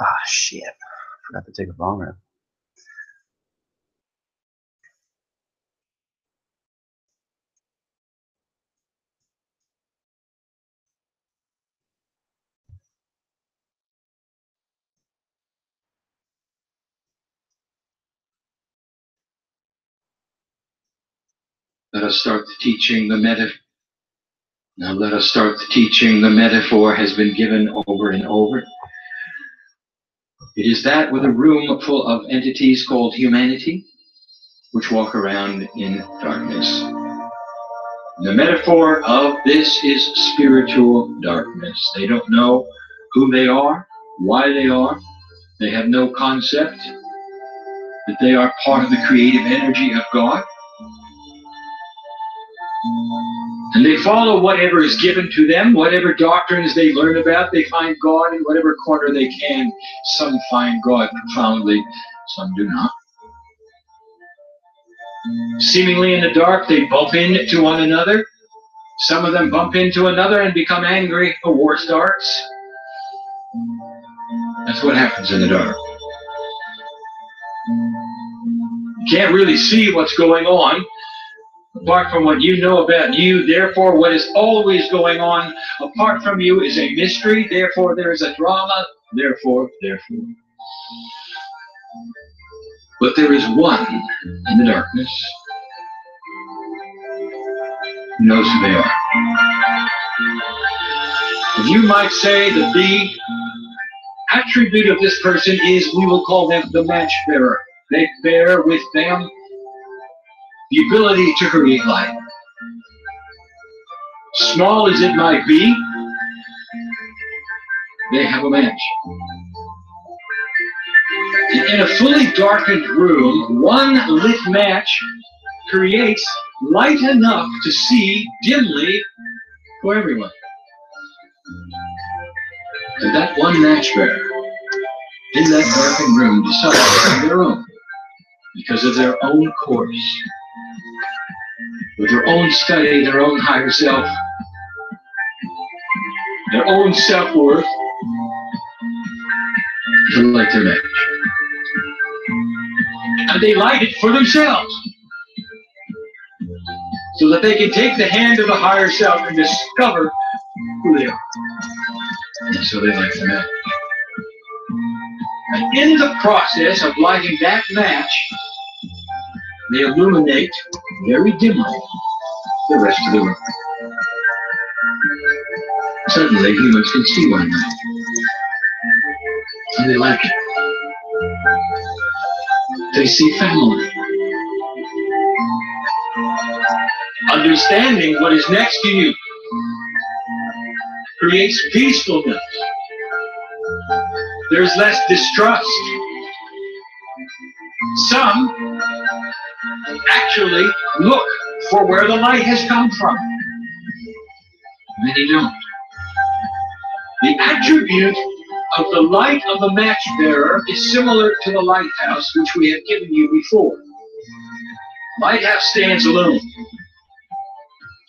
Ah, shit. Forgot to take a bong rip. Let us start the teaching. Now let us start the teaching. The metaphor has been given over and over. It is that with a room full of entities called humanity, which walk around in darkness. The metaphor of this is spiritual darkness. They don't know who they are, why they are. They have no concept that they are part of the creative energy of God. And they follow whatever is given to them, whatever doctrines they learn about. They find God in whatever corner they can. Some find God profoundly, some do not. Seemingly in the dark, they bump into one another. Some of them bump into another and become angry. A war starts. That's what happens in the dark. You can't really see what's going on apart from what you know about you. Therefore, what is always going on apart from you is a mystery. Therefore, there is a drama. Therefore. But there is one in the darkness who knows who they are. And you might say that the attribute of this person is, we will call them the match bearer. They bear with them the ability to create light. Small as it might be, they have a match. In a fully darkened room, one lit match creates light enough to see dimly for everyone. And that one match bearer in that darkened room decides on their own, because of their own course, with their own study, their own higher self, their own self-worth, to light their match. And they light it for themselves, so that they can take the hand of the higher self and discover who they are. And so they light the match. And in the process of lighting that match, they illuminate very dimly the rest of the room. Suddenly, humans can see one another. And they like it. They see family. Understanding what is next to you creates peacefulness. There's less distrust. Some actually look for where the light has come from. Many don't. The attribute of the light of the match bearer is similar to the lighthouse, which we have given you before. Lighthouse stands alone,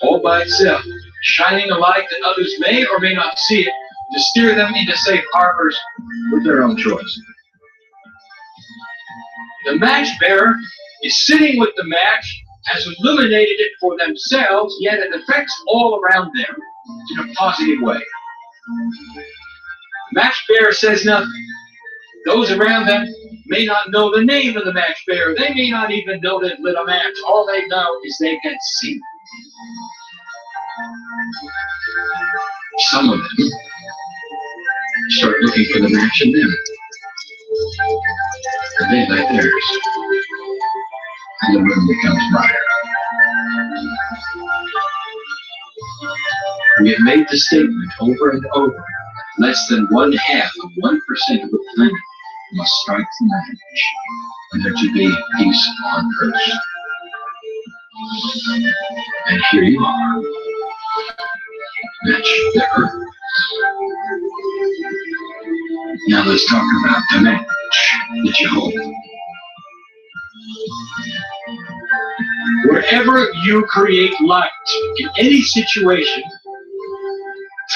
all by itself, shining a light that others may or may not see it, to steer them into safe harbors with their own choice. The match bearer is sitting with the match, has illuminated it for themselves, yet it affects all around them in a positive way. The match bearer says nothing. Those around them may not know the name of the match bearer. They may not even know they've lit a match. All they know is they can see. Some of them start looking for the match in them. And they light theirs. And the room becomes brighter. We have made the statement over and over. Less than 1/2 of 1% of the planet must strike the match for there to be peace on earth. And here you are, match bearer. Now let's talk about the match that you hold. Wherever you create light in any situation,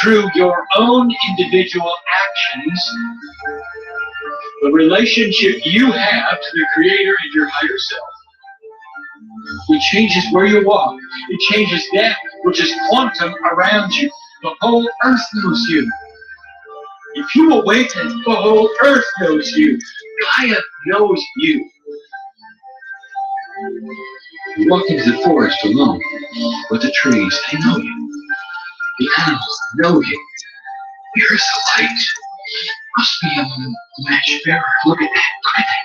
through your own individual actions, the relationship you have to the Creator and your higher self. It changes where you walk. It changes that which is quantum around you. The whole earth knows you. If you awaken, the whole earth knows you. Gaia knows you. You walk into the forest alone, but the trees, they know you. The animals know you. Here is the light. Must be a match bearer. Look at that. Look at that.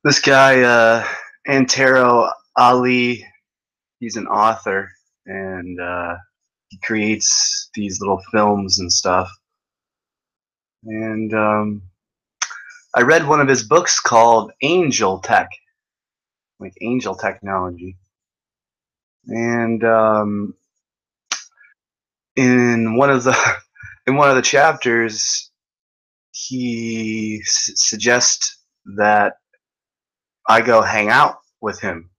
This guy, Antero Ali, he's an author, and he creates these little films and stuff. And I read one of his books called Angel Tech, like angel technology. And in one of the chapters, he suggests that I go hang out with him.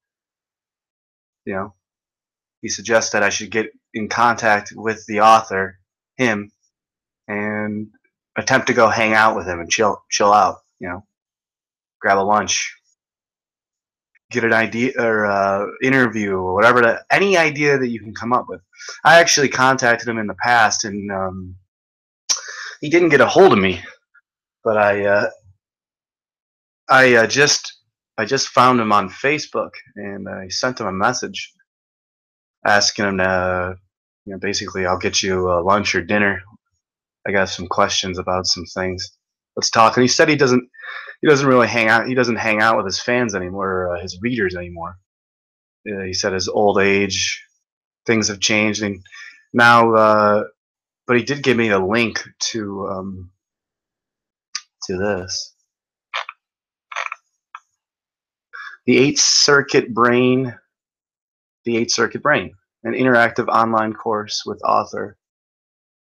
You know, he suggests that I should get in contact with the author, him, and attempt to go hang out with him and chill out. You know, grab a lunch, get an idea or interview or whatever. Any idea that you can come up with. I actually contacted him in the past, and he didn't get a hold of me. But I just found him on Facebook, and I sent him a message asking him to, you know, basically, I'll get you lunch or dinner. I got some questions about some things. Let's talk. And he said he doesn't really hang out. He doesn't hang out with his fans anymore, or his readers anymore. He said his old age, things have changed, and now. But he did give me a link to this. The Eighth Circuit Brain, an interactive online course with author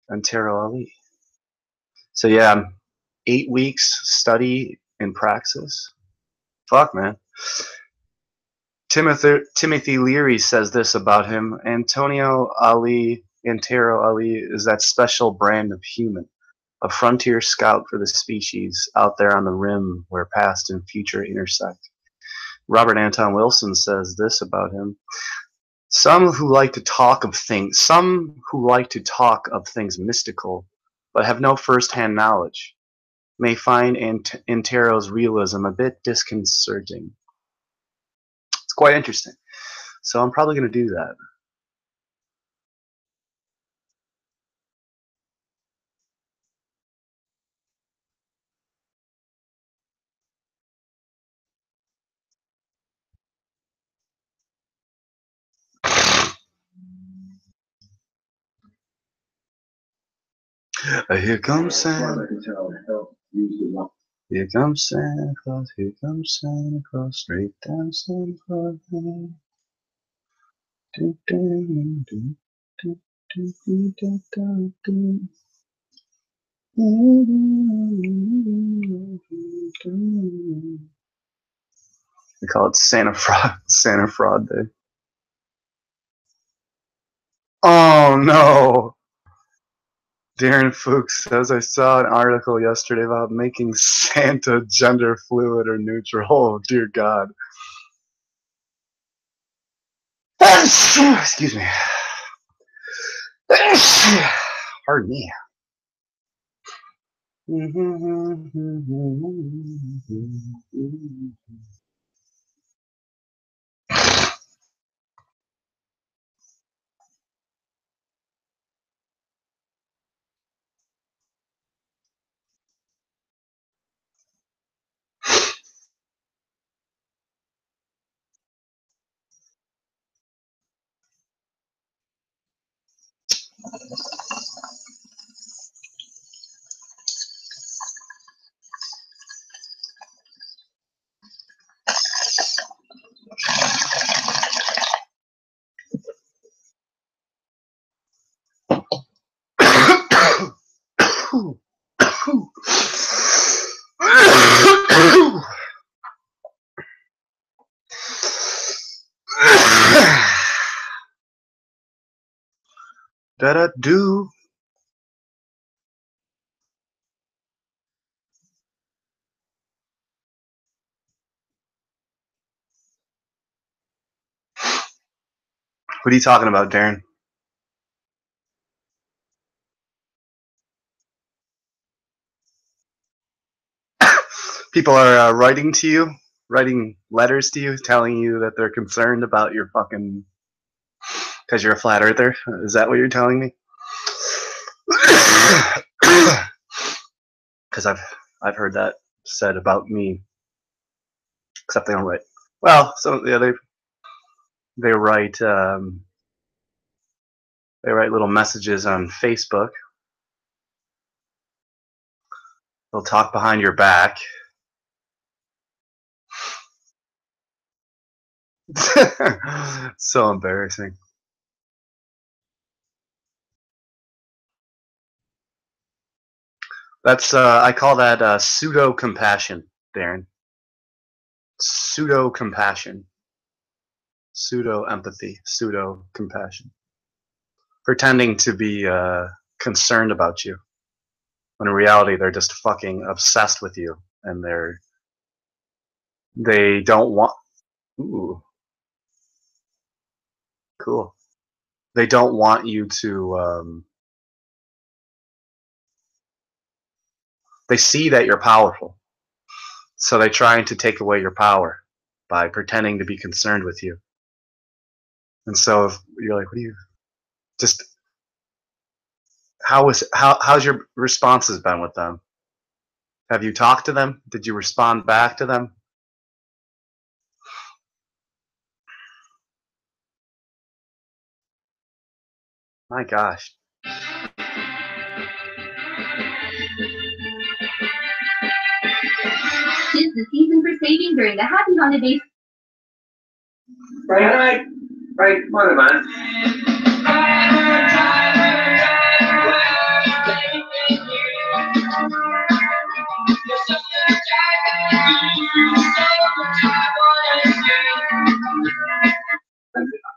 Antero Ali. So yeah, 8 weeks study and praxis. Fuck, man. Timothy Leary says this about him: Antero Ali is that special brand of human, a frontier scout for the species out there on the rim where past and future intersect. Robert Anton Wilson says this about him: some who like to talk of things mystical, but have no first-hand knowledge, may find Antero's realism a bit disconcerting. It's quite interesting. So I'm probably going to do that. Here comes Santa. Here comes Santa Claus. Here comes Santa Claus. Straight down Santa Claus Lane. We call it Santa Fraud Day. Oh no! Darren Fuchs says, I saw an article yesterday about making Santa gender fluid or neutral. Oh dear God. Excuse me. Pardon me. Da-da-do. What are you talking about, Darren? People are writing to you, writing letters to you, telling you that they're concerned about your fucking, because you're a flat earther. Is that what you're telling me? Because I've heard that said about me, except they don't write. Well, so yeah, they write little messages on Facebook. They'll talk behind your back. So embarrassing. That's I call that pseudo compassion, Darren. Pseudo compassion, pseudo empathy, pseudo compassion. Pretending to be concerned about you, when in reality they're just fucking obsessed with you, and they don't want. Ooh, cool. They don't want you to. They see that you're powerful, so they're trying to take away your power by pretending to be concerned with you. And so if you're like, what do you just how's your responses been with them? Have you talked to them? Did you respond back to them? My gosh. Tis the season for saving during the happy holidays. Right, what man?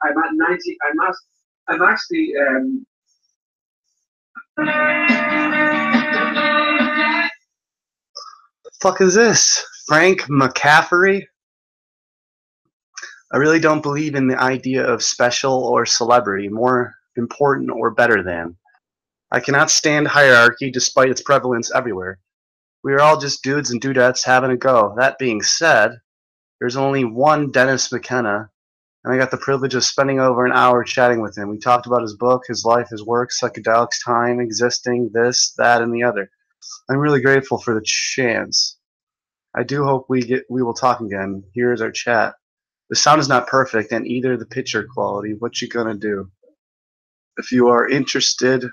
I'm at 90. I'm actually. The fuck is this? Frank McCaffrey? I really don't believe in the idea of special or celebrity, more important or better than. I cannot stand hierarchy despite its prevalence everywhere. We are all just dudes and dudettes having a go. That being said, there's only one Dennis McKenna, and I got the privilege of spending over an hour chatting with him. We talked about his book, his life, his work, psychedelics, time, existing, this, that, and the other. I'm really grateful for the chance. I do hope we will talk again. Here is our chat. The sound is not perfect, and either the picture quality. What you gonna do? If you are interested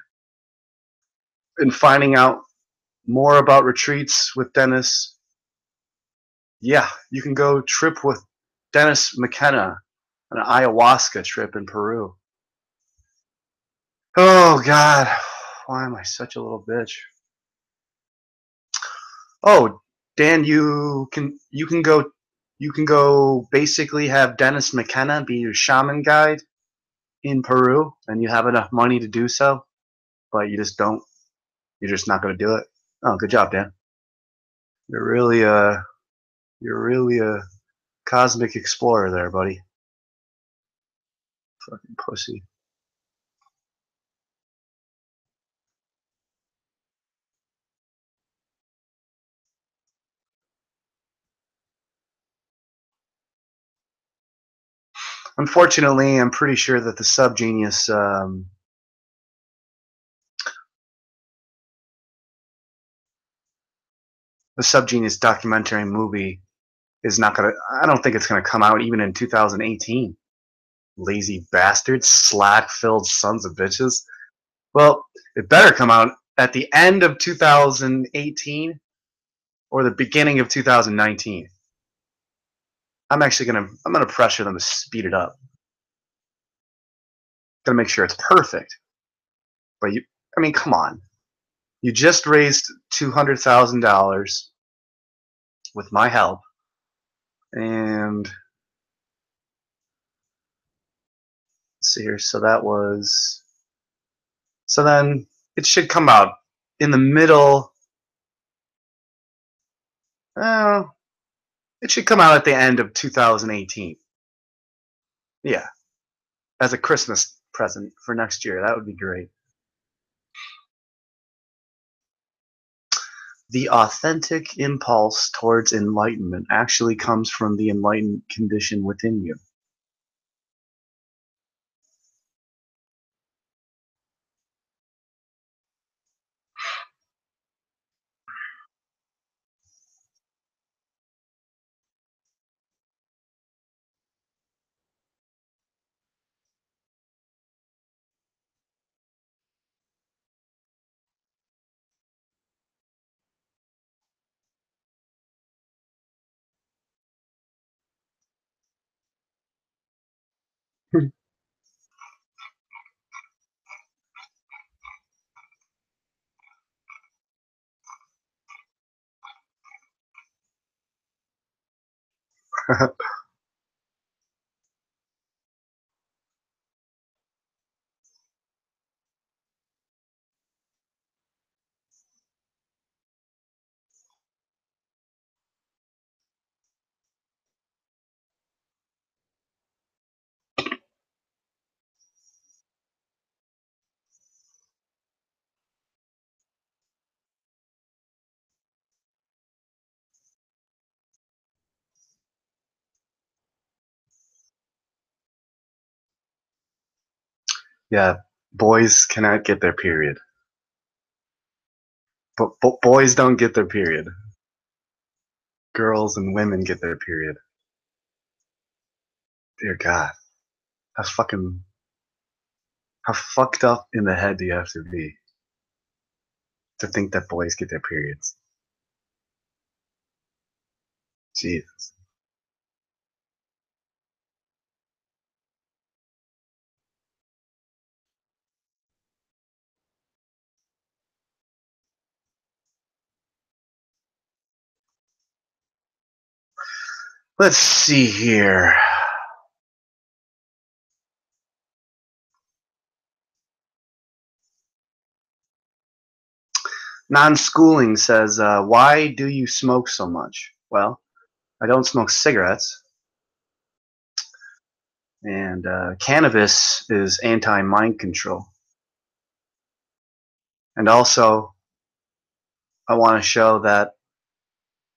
in finding out more about retreats with Dennis, yeah, you can go trip with Dennis McKenna on an ayahuasca trip in Peru. Oh God, why am I such a little bitch? Oh, Dan, you can go basically have Dennis McKenna be your shaman guide in Peru, and you have enough money to do so, but you just don't. You're just not going to do it. Oh, good job, Dan. You're really a cosmic explorer there, buddy. Fucking pussy. Unfortunately, I'm pretty sure that the SubGenius documentary movie is not gonna. I don't think it's gonna come out even in 2018. Lazy bastards, slack-filled sons of bitches. Well, it better come out at the end of 2018 or the beginning of 2019. I'm gonna pressure them to speed it up. Gonna make sure it's perfect. But I mean, come on. You just raised $200,000 with my help, and let's see here. So then it should come out in the middle. It should come out at the end of 2018. Yeah. as a Christmas present for next year. That would be great. The authentic impulse towards enlightenment actually comes from the enlightened condition within you. Yeah, boys cannot get their period. But boys don't get their period. Girls and women get their period. Dear God, that's fucking. How fucked up in the head do you have to be to think that boys get their periods? Jesus. Let's see here. Non-schooling says, why do you smoke so much? Well, I don't smoke cigarettes. And cannabis is anti-mind control. And also, I want to show that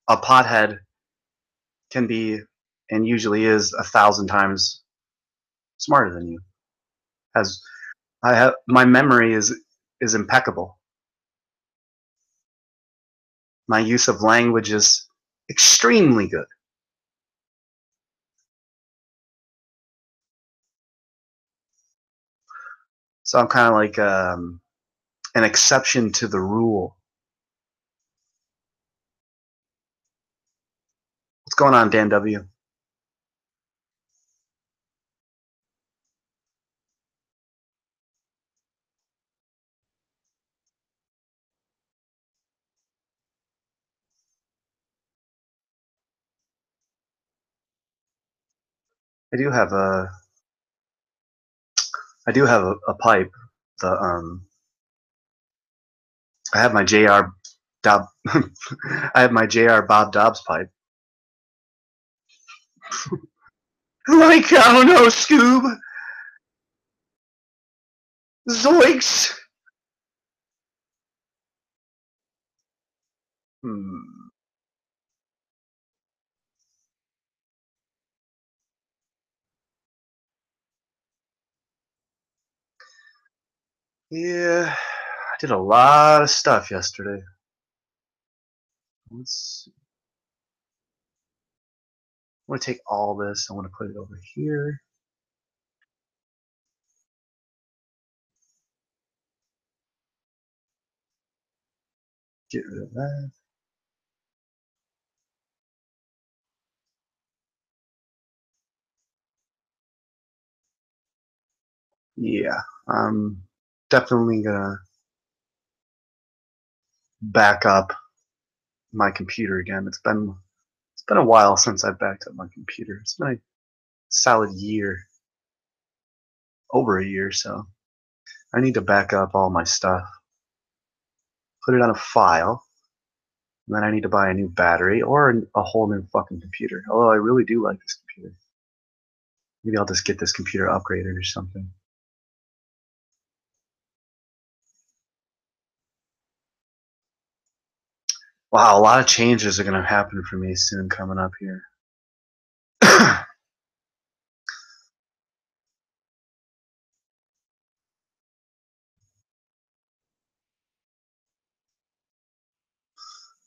a pothead can be, and usually is, 1,000 times smarter than you. As I have, my memory is impeccable. My use of language is extremely good. So I'm kind of like an exception to the rule. What's going on, Dan W? I do have a pipe. The I have my JR Dob I have my JR Bob Dobbs pipe. Like, I don't know, Scoob. Zoinks. Hmm. Yeah, I did a lot of stuff yesterday. Let's see. I want to take all this. I want to put it over here. Get rid of that. Yeah, I'm definitely gonna back up my computer again. It's been a while since I backed up my computer. It's been a solid year, over a year, so I need to back up all my stuff, put it on a file, and then I need to buy a new battery or a whole new fucking computer. Although I really do like this computer. Maybe I'll just get this computer upgraded or something. Wow, a lot of changes are going to happen for me soon coming up here.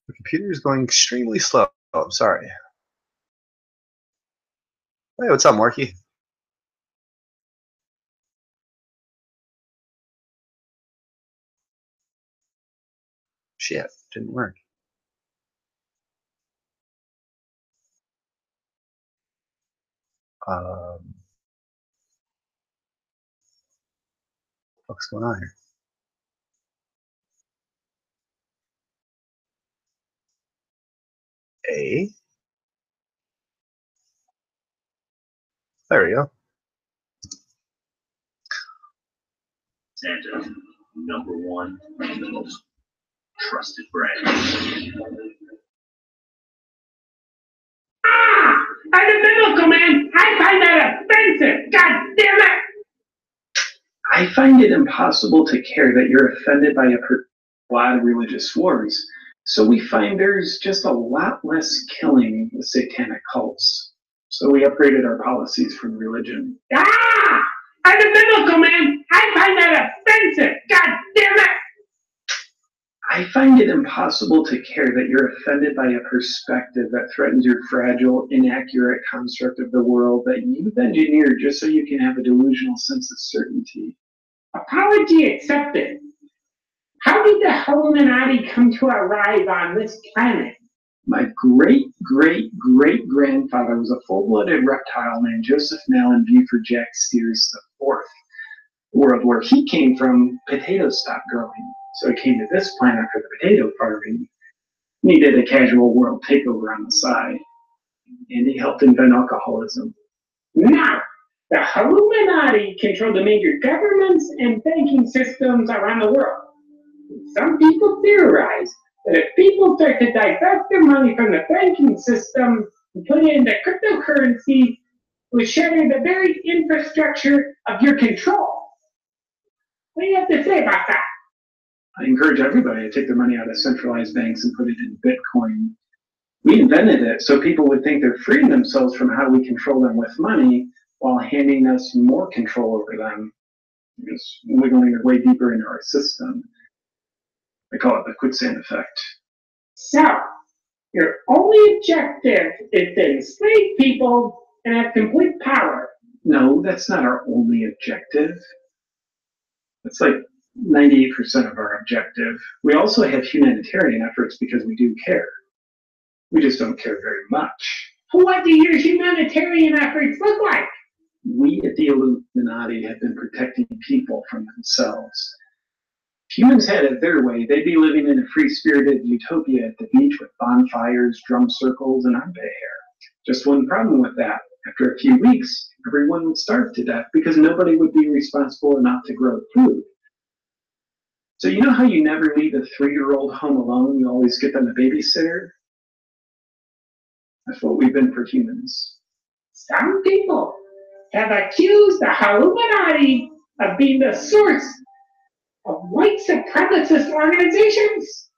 The computer is going extremely slow. Oh, I'm sorry. Hey, what's up, Morky? Shit, didn't work. What's going on here? A. There we go. Santa, #1, the most trusted brand. Ah! I'm a biblical man! I find that offensive! God damn it! I find it impossible to care that you're offended by a lot of religious wars. So we find there's just a lot less killing with satanic cults. So we upgraded our policies from religion. Ah! I'm a biblical man! I find that offensive! God damn it! I find it impossible to care that you're offended by a perspective that threatens your fragile, inaccurate construct of the world that you've engineered just so you can have a delusional sense of certainty. Apology accepted. How did the Illuminati come to arrive on this planet? My great-great-great-grandfather was a full-blooded reptile named Joseph Malin Buford Jack Steers IV. The world where he came from, potatoes stopped growing, so he came to this planet for the potato farming. And he did a casual world takeover on the side, and he helped invent alcoholism. Now, the Illuminati control the major governments and banking systems around the world. Some people theorize that if people start to divert their money from the banking system and put it into cryptocurrency, it will shatter the very infrastructure of your control. What do you have to say about that? I encourage everybody to take their money out of centralized banks and put it in Bitcoin. We invented it so people would think they're freeing themselves from how we control them with money while handing us more control over them. Just wiggling way deeper into our system. I call it the quicksand effect. So, your only objective is to enslave people and have complete power. No, that's not our only objective. That's like 98% of our objective. We also have humanitarian efforts because we do care. We just don't care very much. What do your humanitarian efforts look like? We at the Illuminati have been protecting people from themselves. If humans had it their way, they'd be living in a free-spirited utopia at the beach with bonfires, drum circles, and armpit hair. Just one problem with that. After a few weeks, everyone would starve to death because nobody would be responsible enough to grow food. So you know how you never leave a 3-year-old home alone? You always get them a babysitter? That's what we've been for humans. Some people have accused the Illuminati of being the source of white supremacist organizations.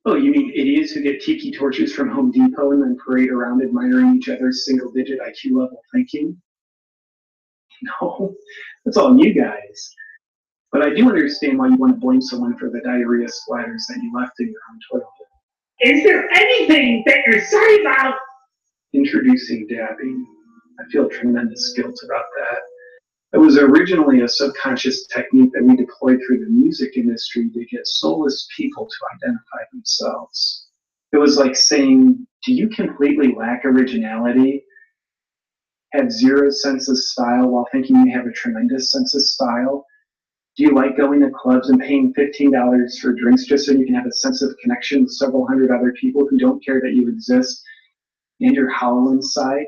Oh, you mean idiots who get tiki torches from Home Depot and then parade around admiring each other's single-digit IQ level thinking? No, that's all you guys. But I do understand why you want to blame someone for the diarrhea splatters that you left in your own toilet. Is there anything that you're sorry about? Introducing dabbing. I feel tremendous guilt about that. It was originally a subconscious technique that we deployed through the music industry to get soulless people to identify themselves. It was like saying, do you completely lack originality, have zero sense of style while thinking you have a tremendous sense of style? Do you like going to clubs and paying $15 for drinks just so you can have a sense of connection with several hundred other people who don't care that you exist and you're hollow inside?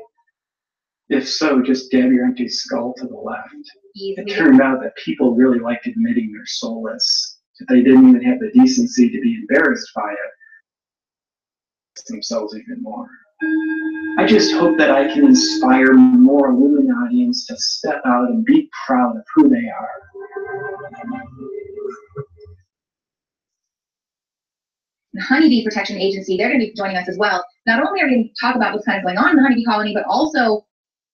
If so, just dab your empty skull to the left. It turned out that people really liked admitting they're soulless. If they didn't even have the decency to be embarrassed by it, themselves even more. I just hope that I can inspire more Illuminatians to step out and be proud of who they are. The Honeybee Protection Agency, they're going to be joining us as well. Not only are we going to talk about what's kind of going on in the honeybee colony, but also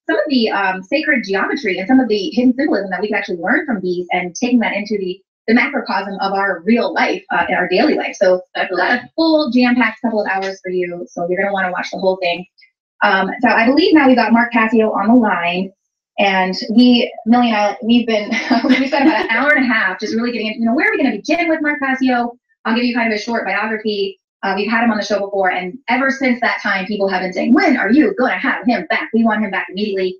some of the sacred geometry and some of the hidden symbolism that we can actually learn from bees and taking that into the macrocosm of our real life, in our daily life. So that's a full jam-packed couple of hours for you. So you're going to want to watch the whole thing. So I believe now we've got Mark Passio on the line. And Millie and I, we spent about an hour and a half just really getting into, where are we going to begin with Mark Passio? I'll give you kind of a short biography. We've had him on the show before, and ever since that time, people have been saying, when are you going to have him back? We want him back immediately.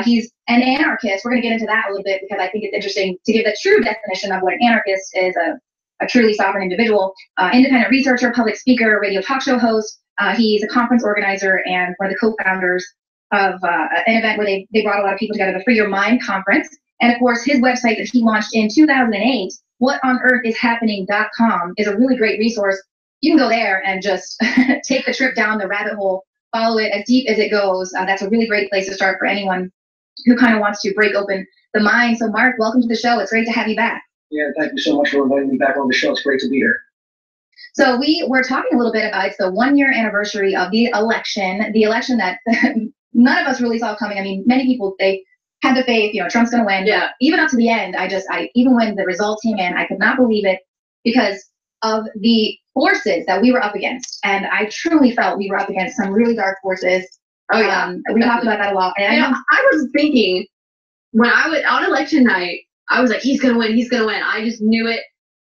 He's an anarchist. We're going to get into that a little bit because I think it's interesting to give the true definition of what an anarchist is, a truly sovereign individual, independent researcher, public speaker, radio talk show host. He's a conference organizer and one of the co-founders of an event where they brought a lot of people together, the Free Your Mind conference. And of course, his website that he launched in 2008, whatonearthishappening.com, is a really great resource. You can go there and just take the trip down the rabbit hole, follow it as deep as it goes. That's a really great place to start for anyone who kind of wants to break open the mind. So Mark, welcome to the show. It's great to have you back. Yeah, thank you so much for inviting me back on the show. It's great to be here. So we were talking a little bit about, it's the 1-year anniversary of the election that none of us really saw coming. I mean, many people, they had the faith, Trump's going to win. Yeah. Even up to the end, even when the results came in, I could not believe it because of the forces that we were up against. And I truly felt we were up against some really dark forces. Oh yeah. We talked about that a lot. And I was thinking when I was on election night, I was like, he's going to win. He's going to win. I just knew it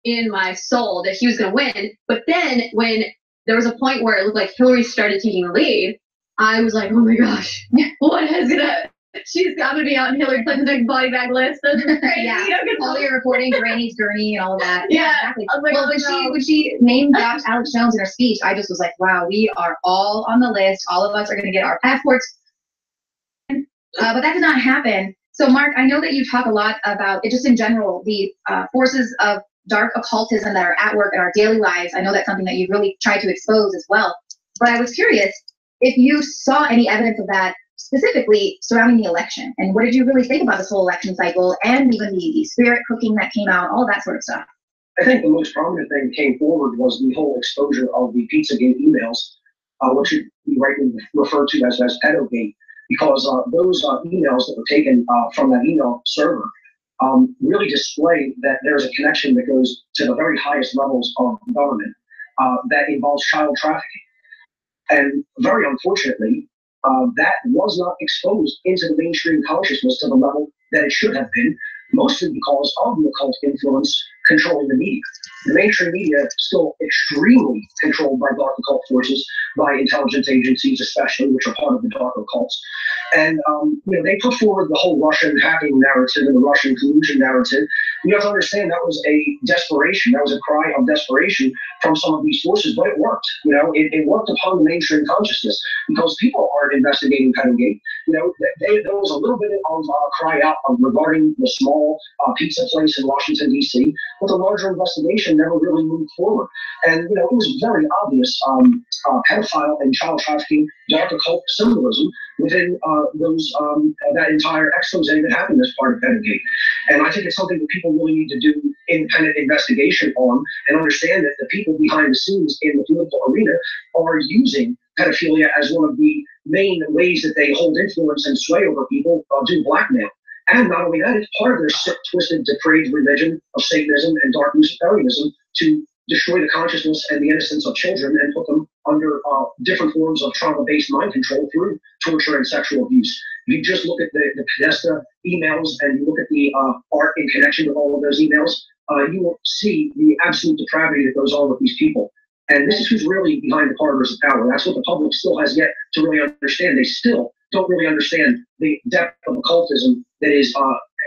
in my soul that he was going to win. But then when there was a point where it looked like Hillary started taking the lead, I was like, oh my gosh, she's got to be on Hillary Clinton's next body bag list. That's crazy. Yeah, all your reporting, Granny's Gurney and all of that. Yeah, exactly. I was like, well, when she named Alex Jones in her speech, I just was like, wow, we are all on the list. All of us are going to get our passports. But that did not happen. So Mark, I know that you talk a lot about it just in general, the forces of dark occultism that are at work in our daily lives. I know that's something that you really tried to expose as well. But I was curious if you saw any evidence of that specifically surrounding the election, and what did you really think about this whole election cycle and even the spirit cooking that came out, all that sort of stuff? I think the most prominent thing that came forward was the whole exposure of the Pizzagate emails, which we rightly refer to as Pedogate, because those emails that were taken from that email server really display that there's a connection that goes to the very highest levels of government that involves child trafficking. And very unfortunately, that was not exposed into the mainstream consciousness to the level that it should have been, mostly because of the occult influence controlling the media. The mainstream media is still extremely controlled by dark occult forces, by intelligence agencies especially, which are part of the dark occults. And they put forward the whole Russian hacking narrative and the Russian collusion narrative. You have to understand that was a desperation. That was a cry of desperation from some of these forces, but it worked. It worked upon the mainstream consciousness because people aren't investigating Pedogate. There was a little bit of cry out regarding the small pizza place in Washington, D.C., but the larger investigation never really moved forward. And, it was very obvious pedophile and child trafficking, dark occult symbolism within that entire expose that happened as part of Pedogate. And I think it's something that people really need to do independent investigation on and understand that the people behind the scenes in the political arena are using pedophilia as one of the main ways that they hold influence and sway over people, do blackmail. And not only that, it's part of their sick, twisted, depraved religion of Satanism and dark Luciferianism to destroy the consciousness and the innocence of children and put them under different forms of trauma-based mind control through torture and sexual abuse. If you just look at the Podesta emails and you look at the art in connection with all of those emails, you will see the absolute depravity that goes on with these people. And this is who's really behind the corridors of power. That's what the public still has yet to really understand. They still don't really understand the depth of occultism that is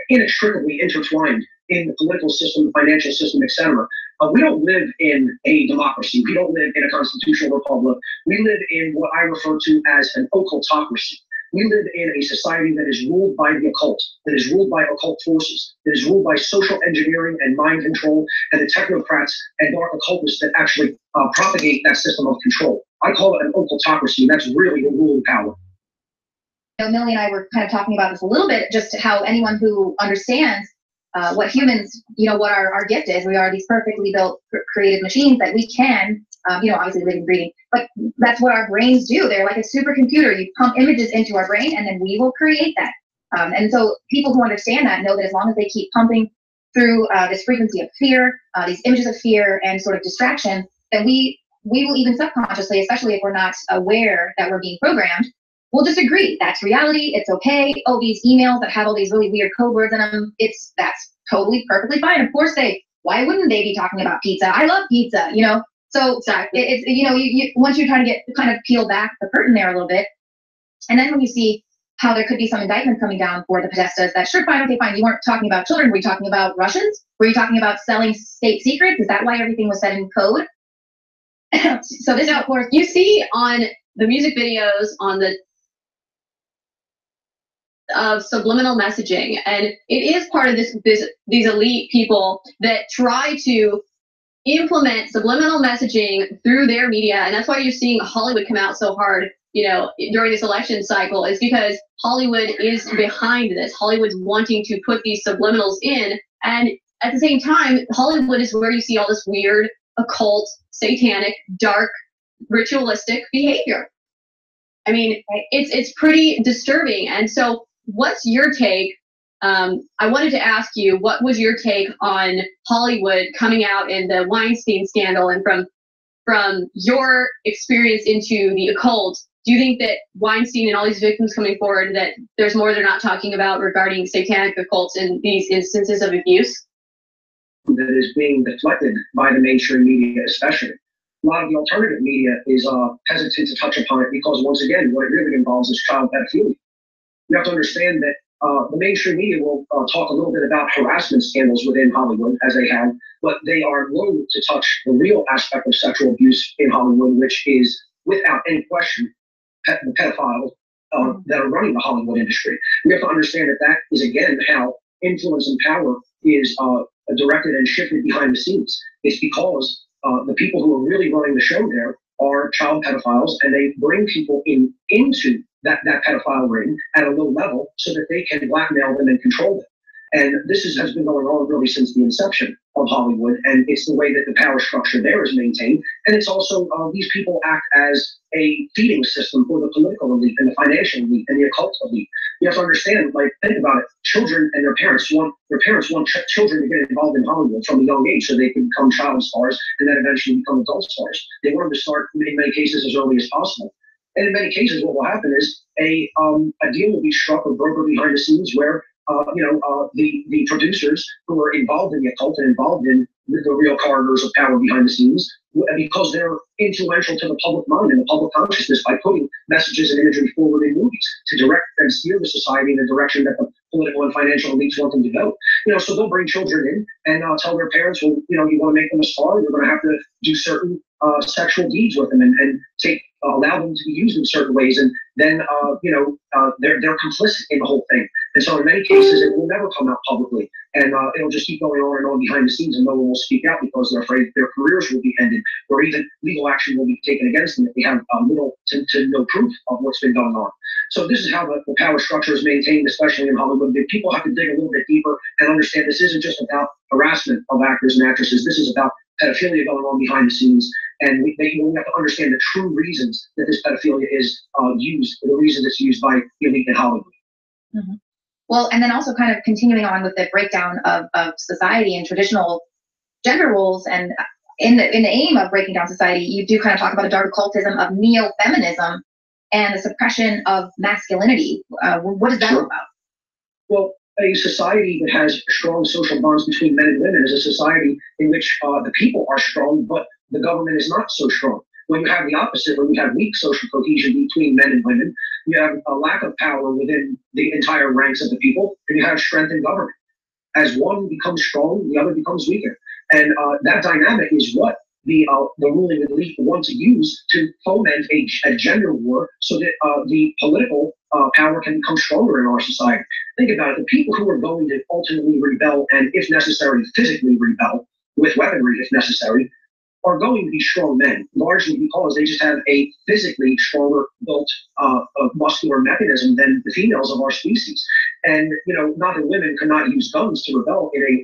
inextricably intertwined in the political system, financial system, etc. We don't live in a democracy. We don't live in a constitutional republic. We live in what I refer to as an occultocracy. We live in a society that is ruled by the occult, that is ruled by occult forces, that is ruled by social engineering and mind control, and the technocrats and dark occultists that actually propagate that system of control. I call it an occultocracy, and that's really the ruling power. Millie and I were kind of talking about this a little bit, just how anyone who understands what humans, what our gift is. We are these perfectly built, created machines that we can, obviously living, breathing, but that's what our brains do. They're like a supercomputer. You pump images into our brain and then we will create that. And so people who understand that know that as long as they keep pumping through this frequency of fear, these images of fear and sort of distraction, then we will even subconsciously, especially if we're not aware that we're being programmed, we'll just agree that's reality. It's okay. Oh, these emails that have all these really weird code words in them, that's totally perfectly fine. Of course why wouldn't they be talking about pizza? I love pizza, So exactly. It's you once you're trying to get kind of peel back the curtain there a little bit, and then when you see how there could be some indictments coming down for the Podestas, that sure, fine, okay, fine. You weren't talking about children. Were you talking about Russians? Were you talking about selling state secrets? Is that why everything was set in code? So this, of course, you see on the music videos on the of subliminal messaging, and it is part of these elite people that try to implement subliminal messaging through their media, and that's why you're seeing Hollywood come out so hard, during this election cycle, is because Hollywood is behind this. Hollywood's wanting to put these subliminals in, and at the same time, Hollywood is where you see all this weird, occult, satanic, dark, ritualistic behavior. I mean, it's pretty disturbing. And so what's your take? I wanted to ask you, what was your take on Hollywood coming out in the Weinstein scandal, and from your experience into the occult, do you think that Weinstein and all these victims coming forward, that there's more they're not talking about regarding satanic occults in these instances of abuse? That is being deflected by the mainstream media, especially. A lot of the alternative media is hesitant to touch upon it because, once again, what it really involves is child pedophilia. You have to understand that the mainstream media will talk a little bit about harassment scandals within Hollywood, as they have, but they are loath to touch the real aspect of sexual abuse in Hollywood, which is, without any question, the pedophiles that are running the Hollywood industry. We have to understand that that is, again, how influence and power is directed and shifted behind the scenes. It's because the people who are really running the show there are child pedophiles, and they bring people into that pedophile ring at a low level so that they can blackmail them and control them. And this has been going on really since the inception of Hollywood, and it's the way that the power structure there is maintained. And it's also, these people act as a feeding system for the political elite and the financial elite and the occult elite. You have to understand, think about it, children and their parents want children to get involved in Hollywood from a young age so they can become child stars and then eventually become adult stars. They want them to start, in many cases, as early as possible. And in many cases, what will happen is a deal will be struck or brokered behind the scenes where the producers who are involved in the occult and involved in the real corridors of power behind the scenes, because they're influential to the public mind and the public consciousness by putting messages and imagery forward in movies to direct and steer the society in the direction that the political and financial elites want them to go. So they'll bring children in and tell their parents, well, you want to make them a star, you're going to have to do certain sexual deeds with them and allow them to be used in certain ways, and then they're complicit in the whole thing. And so in many cases, it will never come out publicly, and it'll just keep going on and on behind the scenes, and no one will speak out because they're afraid their careers will be ended, or even legal action will be taken against them if they have little to no proof of what's been going on. So this is how the power structure is maintained, especially in Hollywood. People have to dig a little bit deeper and understand this isn't just about harassment of actors and actresses. This is about pedophilia going on behind the scenes. And we have to understand the true reasons that this pedophilia is used, the reasons it's used by the elite in Hollywood. Mm-hmm. Well, and then also kind of continuing on with the breakdown of society and traditional gender roles, and in the aim of breaking down society, you do kind of talk about the dark occultism of neo-feminism and the suppression of masculinity. What is that all about? Well, a society that has strong social bonds between men and women is a society in which the people are strong, but the government is not so strong. When you have the opposite, when you have weak social cohesion between men and women, you have a lack of power within the entire ranks of the people, and you have strength in government. As one becomes strong, the other becomes weaker. And that dynamic is what the ruling elite want to use to foment a gender war so that the political power can become stronger in our society. Think about it. The people who are going to ultimately rebel, and if necessary, physically rebel with weaponry if necessary, are going to be strong men, largely because they just have a physically stronger built muscular mechanism than the females of our species. And, not that women cannot use guns to rebel in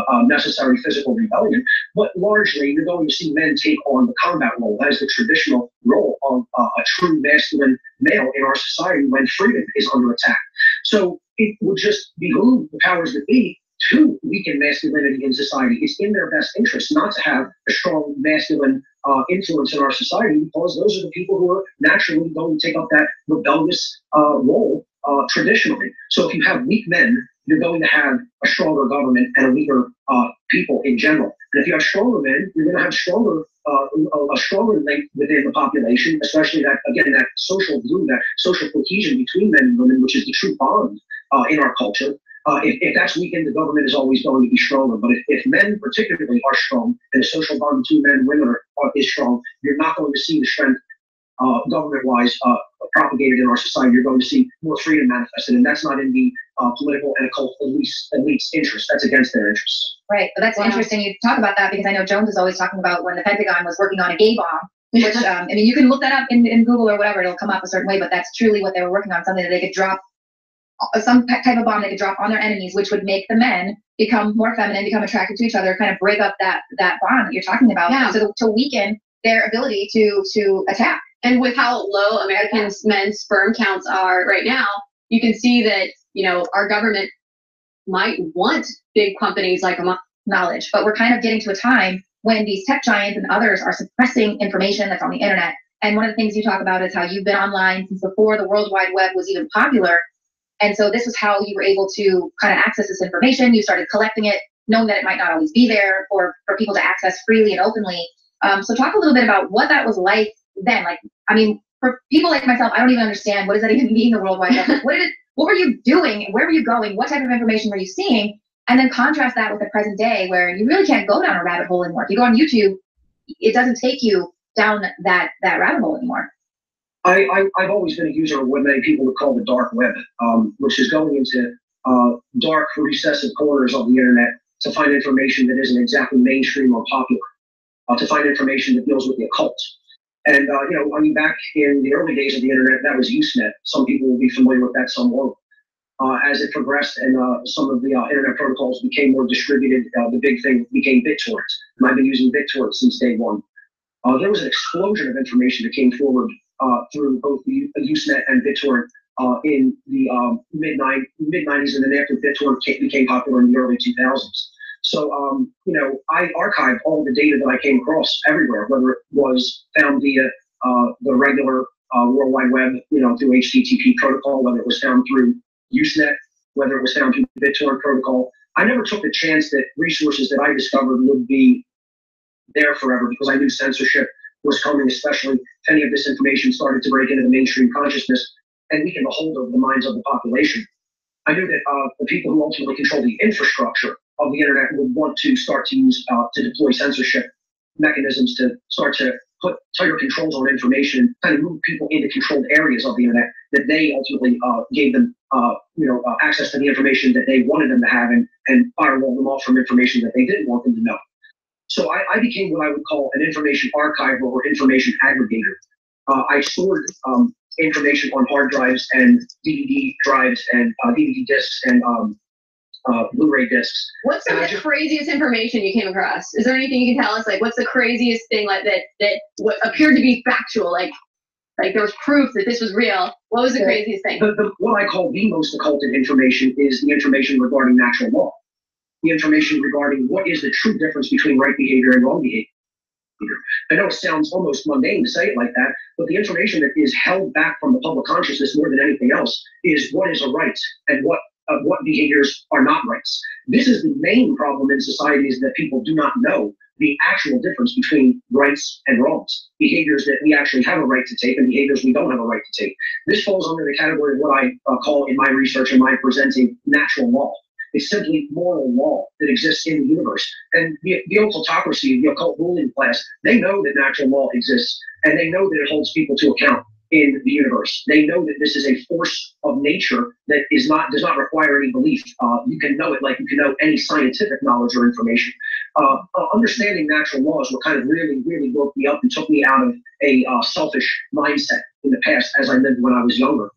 a necessary physical rebellion, but largely you're going to see men take on the combat role as the traditional role of a true masculine male in our society when freedom is under attack. So it would just behoove the powers that be to weaken masculinity in society. It's in their best interest not to have a strong masculine influence in our society, because those are the people who are naturally going to take up that rebellious role traditionally. So if you have weak men, you're going to have a stronger government and a weaker people in general. And if you have stronger men, you're going to have a stronger link within the population, especially that social glue, that social cohesion between men and women, which is the true bond in our culture. If that's weakened, the government is always going to be stronger. But if men particularly are strong and the social bond between men and women is strong, you're not going to see the strength government-wise propagated in our society. You're going to see more freedom manifested, and that's not in the political and occult elite's interest. That's against their interests. Right, but that's interesting you talk about that, because I know Jones is always talking about when the Pentagon was working on a gay bomb, which, you can look that up in Google or whatever, it'll come up a certain way, but that's truly what they were working on, something that they could drop, some type of bomb they could drop on their enemies, which would make the men become more feminine, become attracted to each other, kind of break up that bond that you're talking about, to weaken their ability to attack. And with how low American men's sperm counts are right now, you can see that, our government might want big companies like knowledge, but we're kind of getting to a time when these tech giants and others are suppressing information that's on the internet. And one of the things you talk about is how you've been online since before the World Wide Web was even popular. And so this was how you were able to kind of access this information. You started collecting it, knowing that it might not always be there for people to access freely and openly. So talk a little bit about what that was like then. For people like myself, I don't even understand, what does that even mean, the World Wide Web? What were you doing? Where were you going? What type of information were you seeing? And then contrast that with the present day, where you really can't go down a rabbit hole anymore. If you go on YouTube, it doesn't take you down that rabbit hole anymore. I've always been a user of what many people would call the dark web, which is going into dark, recessive corners of the internet to find information that isn't exactly mainstream or popular, to find information that deals with the occult. And, back in the early days of the internet, that was Usenet. Some people will be familiar with that, some won't. As it progressed and some of the internet protocols became more distributed, the big thing became BitTorrent. And I've been using BitTorrent since day one. There was an explosion of information that came forward through both the Usenet and BitTorrent in the mid-90s, and then after BitTorrent became popular in the early 2000s. So, I archived all the data that I came across everywhere, whether it was found via the regular World Wide Web, through HTTP protocol, whether it was found through Usenet, whether it was found through the BitTorrent protocol. I never took the chance that resources that I discovered would be there forever, because I knew censorship was coming, especially if any of this information started to break into the mainstream consciousness and weaken the hold of the minds of the population. I knew that the people who ultimately control the infrastructure of the internet would want to start to use to deploy censorship mechanisms to start to put tighter controls on information, kind of move people into controlled areas of the internet that they ultimately gave them access to the information that they wanted them to have, and firewall them off from information that they didn't want them to know. So I became what I would call an information archiver or information aggregator. I stored information on hard drives and DVD drives and DVD discs and Blu-ray discs. What's the craziest information you came across? Is there anything you can tell us? Like, what's the craziest thing that what appeared to be factual? Like there was proof that this was real. What was the craziest thing? What I call the most occulted information is the information regarding natural law. The information regarding what is the true difference between right behavior and wrong behavior. I know it sounds almost mundane to say it like that, but the information that is held back from the public consciousness more than anything else is what is a right and what behaviors are not rights. This is the main problem in society, is that people do not know the actual difference between rights and wrongs. Behaviors that we actually have a right to take and behaviors we don't have a right to take. This falls under the category of what I call in my research and my presenting natural law. It's simply moral law that exists in the universe. And the occultocracy, the occult ruling class, they know that natural law exists, and they know that it holds people to account. in the universe. They know that this is a force of nature that does not require any belief. You can know it like you can know any scientific knowledge or information. Understanding natural laws what kind of really, really woke me up and took me out of a selfish mindset in the past as I lived when I was younger.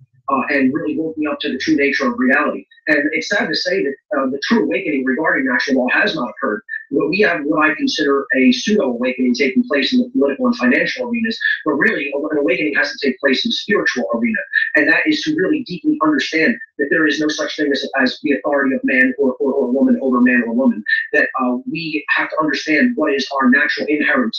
And really woke me up to the true nature of reality. And it's sad to say that the true awakening regarding natural law has not occurred. But we have what I consider a pseudo-awakening taking place in the political and financial arenas, but really an awakening has to take place in the spiritual arena. And that is to really deeply understand that there is no such thing as the authority of man or woman over man or woman, that we have to understand what is our natural inherent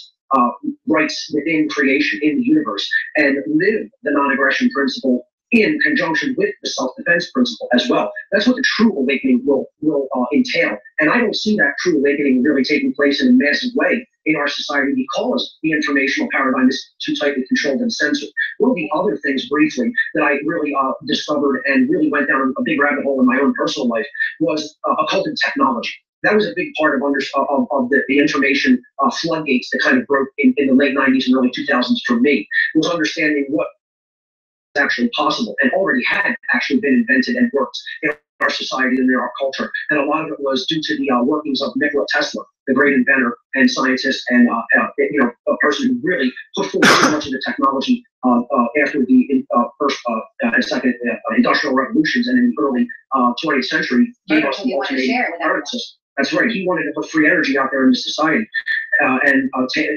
rights within creation, in the universe, and live the non-aggression principle in conjunction with the self-defense principle as well. That's what the true awakening will entail. And I don't see that true awakening really taking place in a massive way in our society because the informational paradigm is too tightly controlled and censored. One of the other things briefly that I really discovered and really went down a big rabbit hole in my own personal life was occulted technology. That was a big part of the information floodgates that kind of broke in the late 90s and early 2000s for me, was understanding what actually possible and already had actually been invented and worked in our society and in our culture. And a lot of it was due to the workings of Nikola Tesla, the great inventor and scientist and a person who really put forward so much of the technology after the first and second industrial revolutions and in the early 20th century gave us the alternating current system. That's right. He wanted to put free energy out there in the society and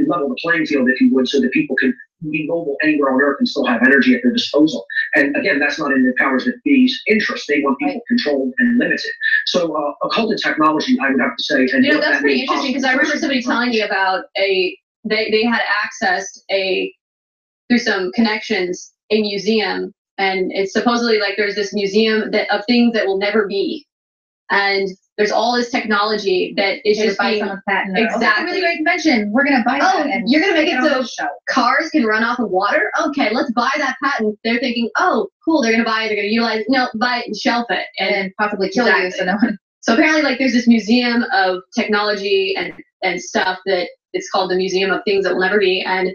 level the playing field, if you would, so that people can be mobile anywhere on Earth and still have energy at their disposal. And again, that's not in the powers that be's interest. They want people controlled and limited. So occulted technology, I would have to say. And that's pretty interesting because I remember somebody telling me about they had accessed through some connections a museum, and it's supposedly like there's this museum of things that will never be, and there's all this technology that is just buy being someone's patent. Exactly. Oh, really great invention. We're gonna buy that. And you're gonna make it so cars can run off of water? Okay, let's buy that patent. They're thinking, oh, cool. They're gonna buy it. They're gonna utilize it. No, buy it and shelf it, and possibly kill you. So no one. So apparently, like, there's this museum of technology and stuff that it's called the Museum of Things That Will Never Be, and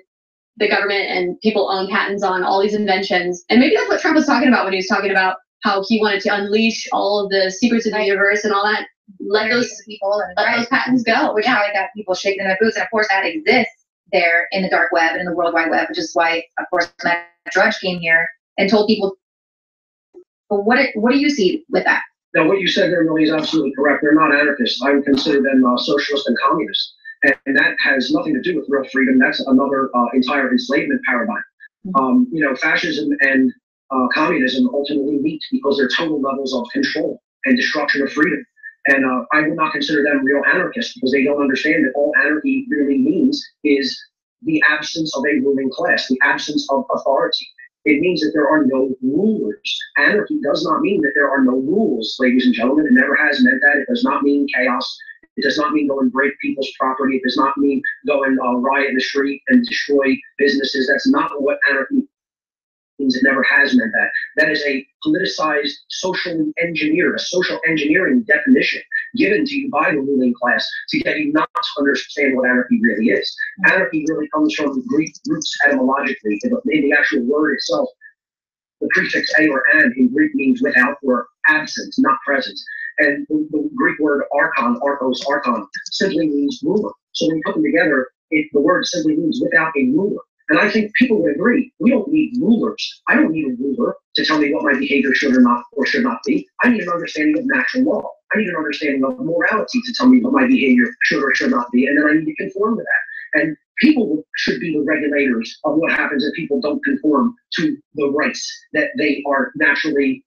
the government and people own patents on all these inventions. And maybe that's what Trump was talking about when he was talking about how he wanted to unleash all of the secrets of the universe and all that. Let those patents go. Which how I got people shaking their boots. And of course that exists there in the dark web and in the World Wide Web, which is why, of course, Matt Drudge came here and told people. But what do you see with that? Now, what you said there, Millie, is absolutely correct. They're not anarchists. I would consider them socialist and communist. And that has nothing to do with real freedom. That's another entire enslavement paradigm. Fascism and communism ultimately meet because they're total levels of control and destruction of freedom. And I would not consider them real anarchists because they don't understand that all anarchy really means is the absence of a ruling class, the absence of authority. It means that there are no rulers. Anarchy does not mean that there are no rules, ladies and gentlemen. It never has meant that. It does not mean chaos. It does not mean go and break people's property. It does not mean go and riot in the street and destroy businesses. That's not what anarchy means. It never has meant that. That is a politicized social engineering definition given to you by the ruling class to get you not to understand what anarchy really is. Anarchy really comes from the Greek roots etymologically. In the actual word itself, the prefix a or an in Greek means without or absent, not present. And the Greek word archon, simply means ruler. So when you put them together, the word simply means without a ruler. And I think people would agree, we don't need rulers. I don't need a ruler to tell me what my behavior should or not or should not be. I need an understanding of natural law. I need an understanding of morality to tell me what my behavior should or should not be. And then I need to conform to that. And people should be the regulators of what happens if people don't conform to the rights that they are naturally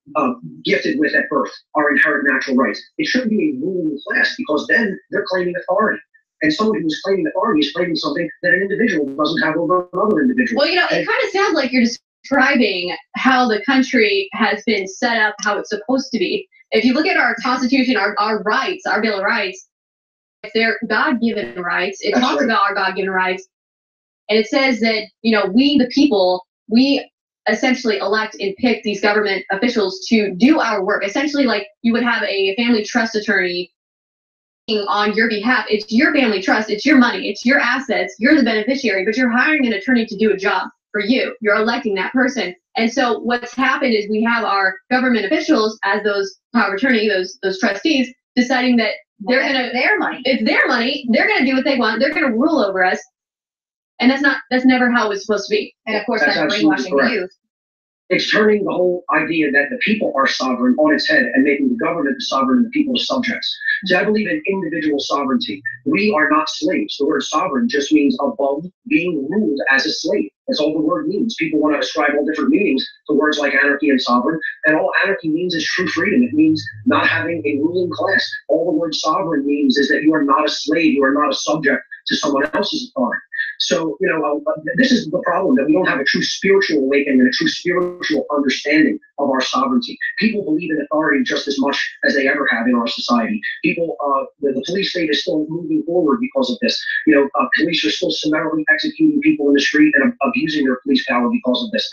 gifted with at birth, our inherent natural rights. It shouldn't be a ruling class because then they're claiming authority. And someone who's claiming authority is claiming something that an individual doesn't have over another individual. Well, it kind of sounds like you're describing how the country has been set up, how it's supposed to be. If you look at our Constitution, our rights, our Bill of Rights, they're God-given rights. It talks about our God-given rights. And it says that, we, the people, we essentially elect and pick these government officials to do our work. Essentially, like you would have a family trust attorney on your behalf. It's your family trust, it's your money, it's your assets, you're the beneficiary, but you're hiring an attorney to do a job. for you. You're electing that person. And so what's happened is we have our government officials as those power of attorney, those trustees, deciding that they're gonna their money. It's their money. They're gonna do what they want. They're gonna rule over us. And that's never how it's supposed to be. And of course, That's that's brainwashing the youth. It's turning the whole idea that the people are sovereign on its head and making the government sovereign and the people subjects. So I believe in individual sovereignty. We are not slaves. The word sovereign just means above being ruled as a slave. That's all the word means. People want to ascribe all different meanings to words like anarchy and sovereign, and all anarchy means is true freedom. It means not having a ruling class. All the word sovereign means is that you are not a slave, you are not a subject to someone else's authority. So, this is the problem, that we don't have a true spiritual awakening and a true spiritual understanding of our sovereignty. People believe in authority just as much as they ever have in our society. People, the police state is still moving forward because of this. Police are still summarily executing people in the street and abusing their police power because of this.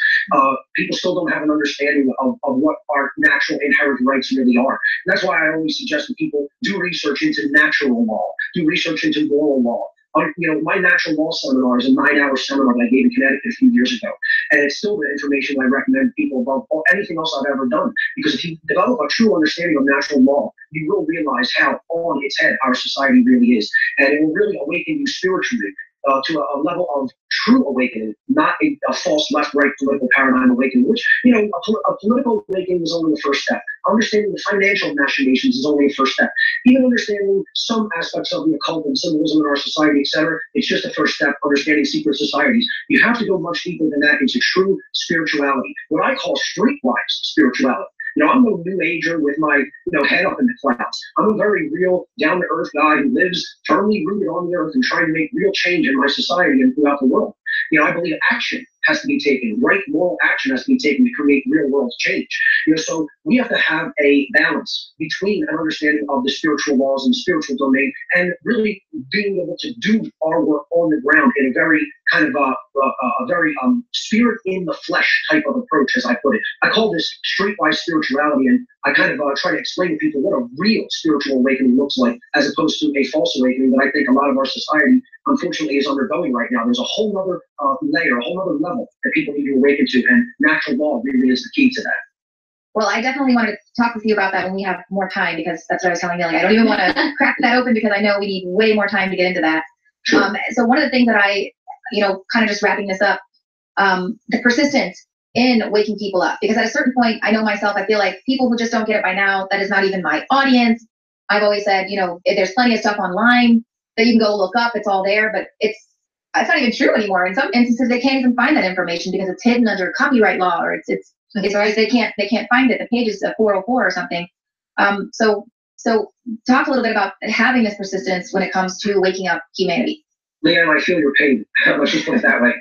People still don't have an understanding of what our natural inherent rights really are. And that's why I always suggest that people do research into natural law, do research into moral law. My natural law seminar is a 9-hour seminar that I gave in Connecticut a few years ago. And it's still the information I recommend people above anything else I've ever done. Because if you develop a true understanding of natural law, you will realize how on its head our society really is. And it will really awaken you spiritually to a level of true awakening, not a false left-right political paradigm awakening, which, a political awakening is only the first step. Understanding the financial machinations is only the first step. Even understanding some aspects of the occult and symbolism in our society, etc., it's just the first step, understanding secret societies. You have to go much deeper than that into true spirituality, what I call streetwise spirituality. I'm no new ager with my, head up in the clouds. I'm a very real, down-to-earth guy who lives firmly rooted on the earth and trying to make real change in my society and throughout the world. I believe action has to be taken, right moral action has to be taken to create real-world change. So we have to have a balance between an understanding of the spiritual laws and the spiritual domain and really being able to do our work on the ground in a very kind of a very spirit in the flesh type of approach, as I put it. I call this streetwise spirituality, and I kind of try to explain to people what a real spiritual awakening looks like, as opposed to a false awakening that I think a lot of our society, unfortunately, is undergoing right now. There's a whole other layer, a whole other level that people need to awaken to, and natural law really is the key to that. Well, I definitely want to talk with you about that when we have more time, because that's what I was telling you. I don't even want to crack that open because I know we need way more time to get into that. Sure. So one of the things that I, kind of just wrapping this up, the persistence in waking people up, because at a certain point, I know myself, I feel like people who just don't get it by now, that is not even my audience. I've always said, if there's plenty of stuff online that you can go look up, it's all there, but it's not even true anymore. In some instances, they can't even find that information because it's hidden under copyright law, or it's they can't find it. The page is 404 or something. So talk a little bit about having this persistence when it comes to waking up humanity. Leanne, I feel your pain. Let's just put it that way.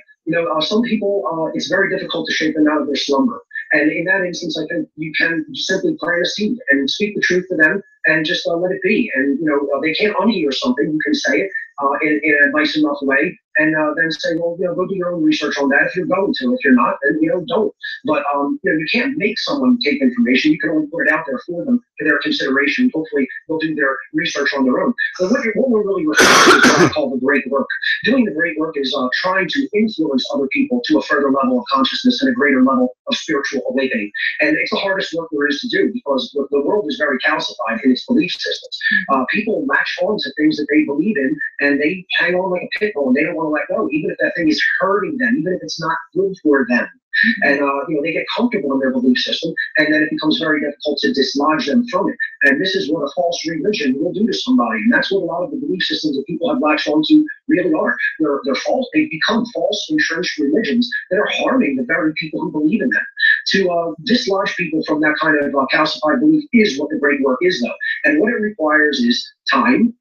Some people, it's very difficult to shake them out of their slumber. And in that instance, I think you can simply plant a seed and speak the truth to them and just let it be. And, they can't unhear something. You can say it in a nice enough way, and then say, well, go do your own research on that if you're going to. If you're not, then, don't. But, you can't make someone take information. You can only put it out there for them, for their consideration. Hopefully, they'll do their research on their own. But what we're really referring to is what I call the great work. Doing the great work is trying to influence other people to a further level of consciousness and a greater level of spiritual awakening. And it's the hardest work there is to do, because the world is very calcified in its belief systems. People latch on to things that they believe in, and they hang on like a pit bull, and they don't want to let go, even if that thing is hurting them, even if it's not good for them. And they get comfortable in their belief system, and then it becomes very difficult to dislodge them from it. And this is what a false religion will do to somebody, and that's what a lot of the belief systems that people have latched onto really are. They're false. They become false, entrenched religions that are harming the very people who believe in them. To dislodge people from that kind of calcified belief is what the great work is, though. And what it requires is time,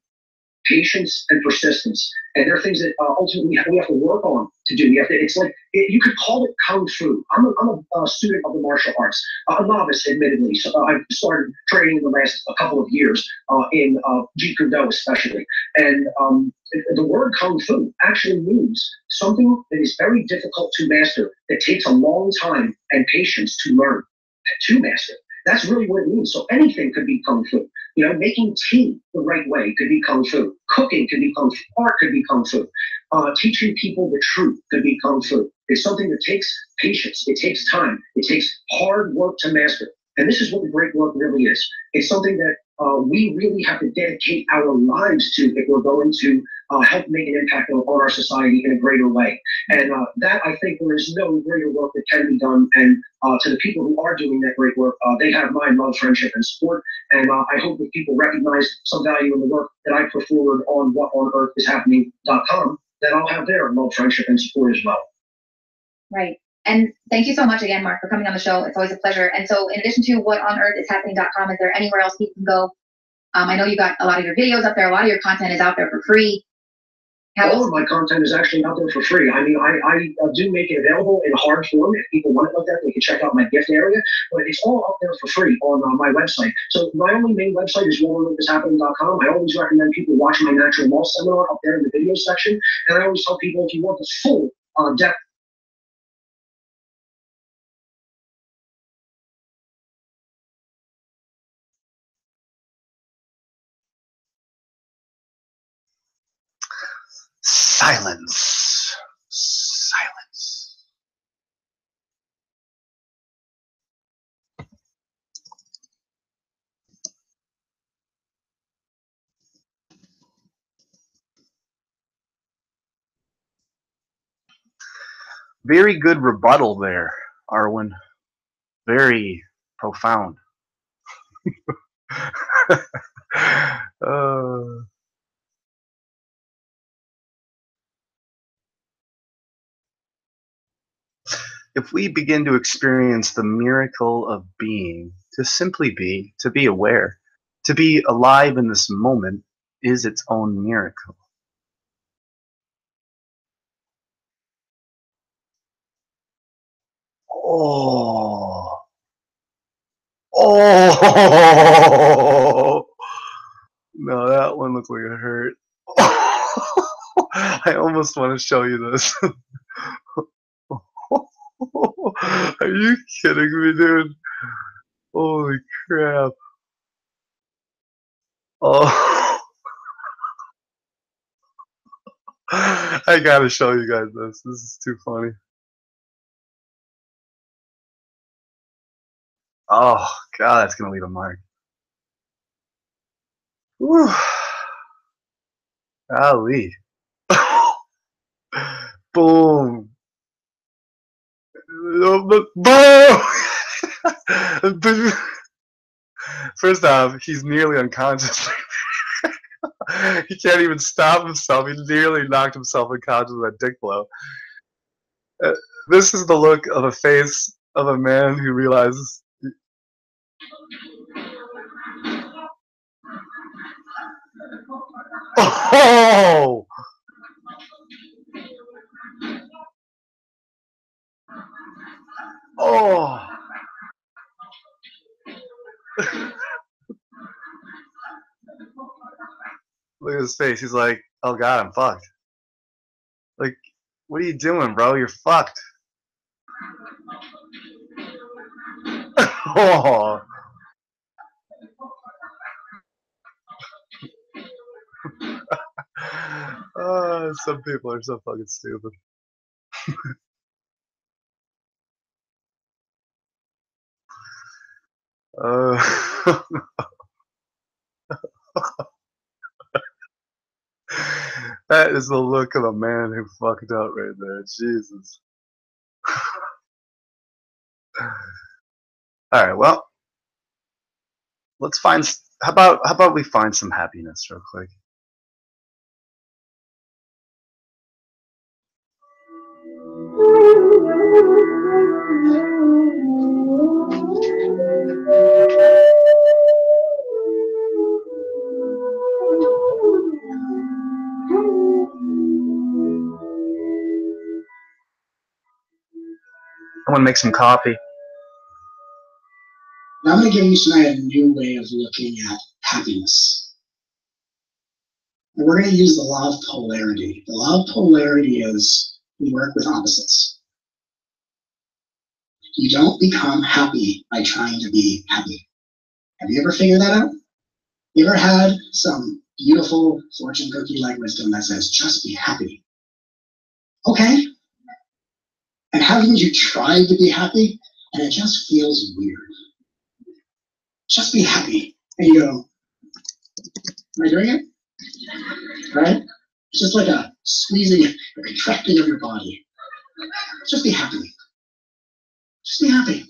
patience, and persistence. And there are things that ultimately we have to work on to do. It's like, you could call it kung fu. I'm a student of the martial arts, a novice, admittedly. So I've started training in the last couple of years in Jeet Kune Do especially. And the word kung fu actually means something that is very difficult to master, that takes a long time and patience to learn, to master. That's really what it means. So anything could be kung fu. You know, making tea the right way could be kung fu. Cooking could be kung fu. Art could be kung fu. Teaching people the truth could be kung fu. It's something that takes patience. It takes time. It takes hard work to master. And this is what the great work really is. It's something that we really have to dedicate our lives to if we're going to help make an impact on our society in a greater way. And that, I think, there is no greater work that can be done. And to the people who are doing that great work, they have my love, friendship, and support. And I hope that people recognize some value in the work that I put forward on whatonearthishappening.com, that I'll have their love, friendship, and support as well. Right. And thank you so much again, Mark, for coming on the show. It's always a pleasure. And so in addition to whatonearthishappening.com, is there anywhere else people can go? I know you got a lot of your videos up there. A lot of your content is out there for free. All of my content is actually out there for free. I mean, I do make it available in hard form. If people want it like that, they can check out my gift area. But it's all up there for free on my website. So my only main website is whatonearthishappening.com. I always recommend people watch my natural law seminar up there in the video section. And I always tell people, if you want the full depth Silence. Silence. Very good rebuttal there, Arwen. Very profound. If we begin to experience the miracle of being, to simply be, to be aware, to be alive in this moment is its own miracle. Oh. Oh. No, that one looked like it hurt. I almost want to show you this. Are you kidding me, dude? Holy crap. Oh. I gotta show you guys this. This is too funny. Oh, God, that's gonna leave a mark. Whew. Golly. Boom. Boom! First off, he's nearly unconscious. He can't even stop himself. He nearly knocked himself unconscious with that dick blow. This is the look of a face of a man who realizes. Oh! Oh! Look at his face. He's like, oh God, I'm fucked. Like, what are you doing, bro? You're fucked. Oh. Oh, some people are so fucking stupid. That is the look of a man who fucked up right there. Jesus. All right, well, let's find. How about we find some happiness real quick? I want to make some coffee. Now I'm going to give you tonight a new way of looking at happiness. And we're going to use the law of polarity. The law of polarity is we work with opposites. You don't become happy by trying to be happy. Have you ever figured that out? You ever had some beautiful fortune cookie-like wisdom that says, just be happy? Okay. And haven't you tried to be happy? And it just feels weird. Just be happy. And you go, am I doing it? Right? It's just like a squeezing, a contracting of your body. Just be happy. Just be happy.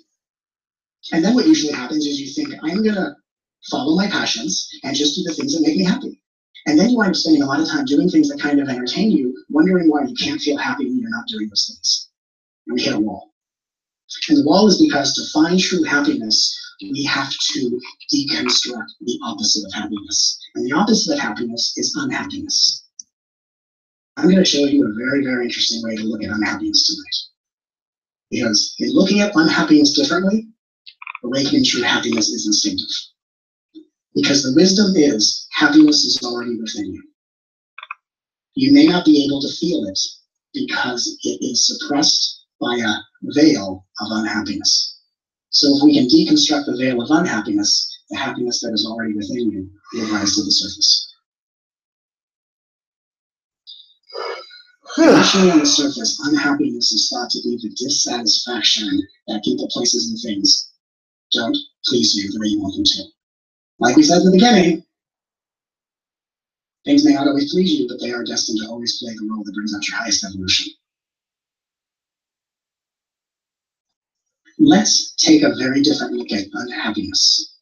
And then what usually happens is you think, I'm going to follow my passions and just do the things that make me happy. And then you wind up spending a lot of time doing things that kind of entertain you, wondering why you can't feel happy when you're not doing those things. And we hit a wall. And the wall is because to find true happiness, we have to deconstruct the opposite of happiness. And the opposite of happiness is unhappiness. I'm going to show you a very, very interesting way to look at unhappiness tonight. Because in looking at unhappiness differently, awakening true happiness is instinctive. Because the wisdom is, happiness is already within you. You may not be able to feel it because it is suppressed by a veil of unhappiness. So if we can deconstruct the veil of unhappiness, the happiness that is already within you will rise to the surface. Initially on the surface, unhappiness is thought to be the dissatisfaction that people, places, and things don't please you the way you want them to. Like we said in the beginning, things may not always please you, but they are destined to always play the role that brings out your highest evolution. Let's take a very different look at unhappiness.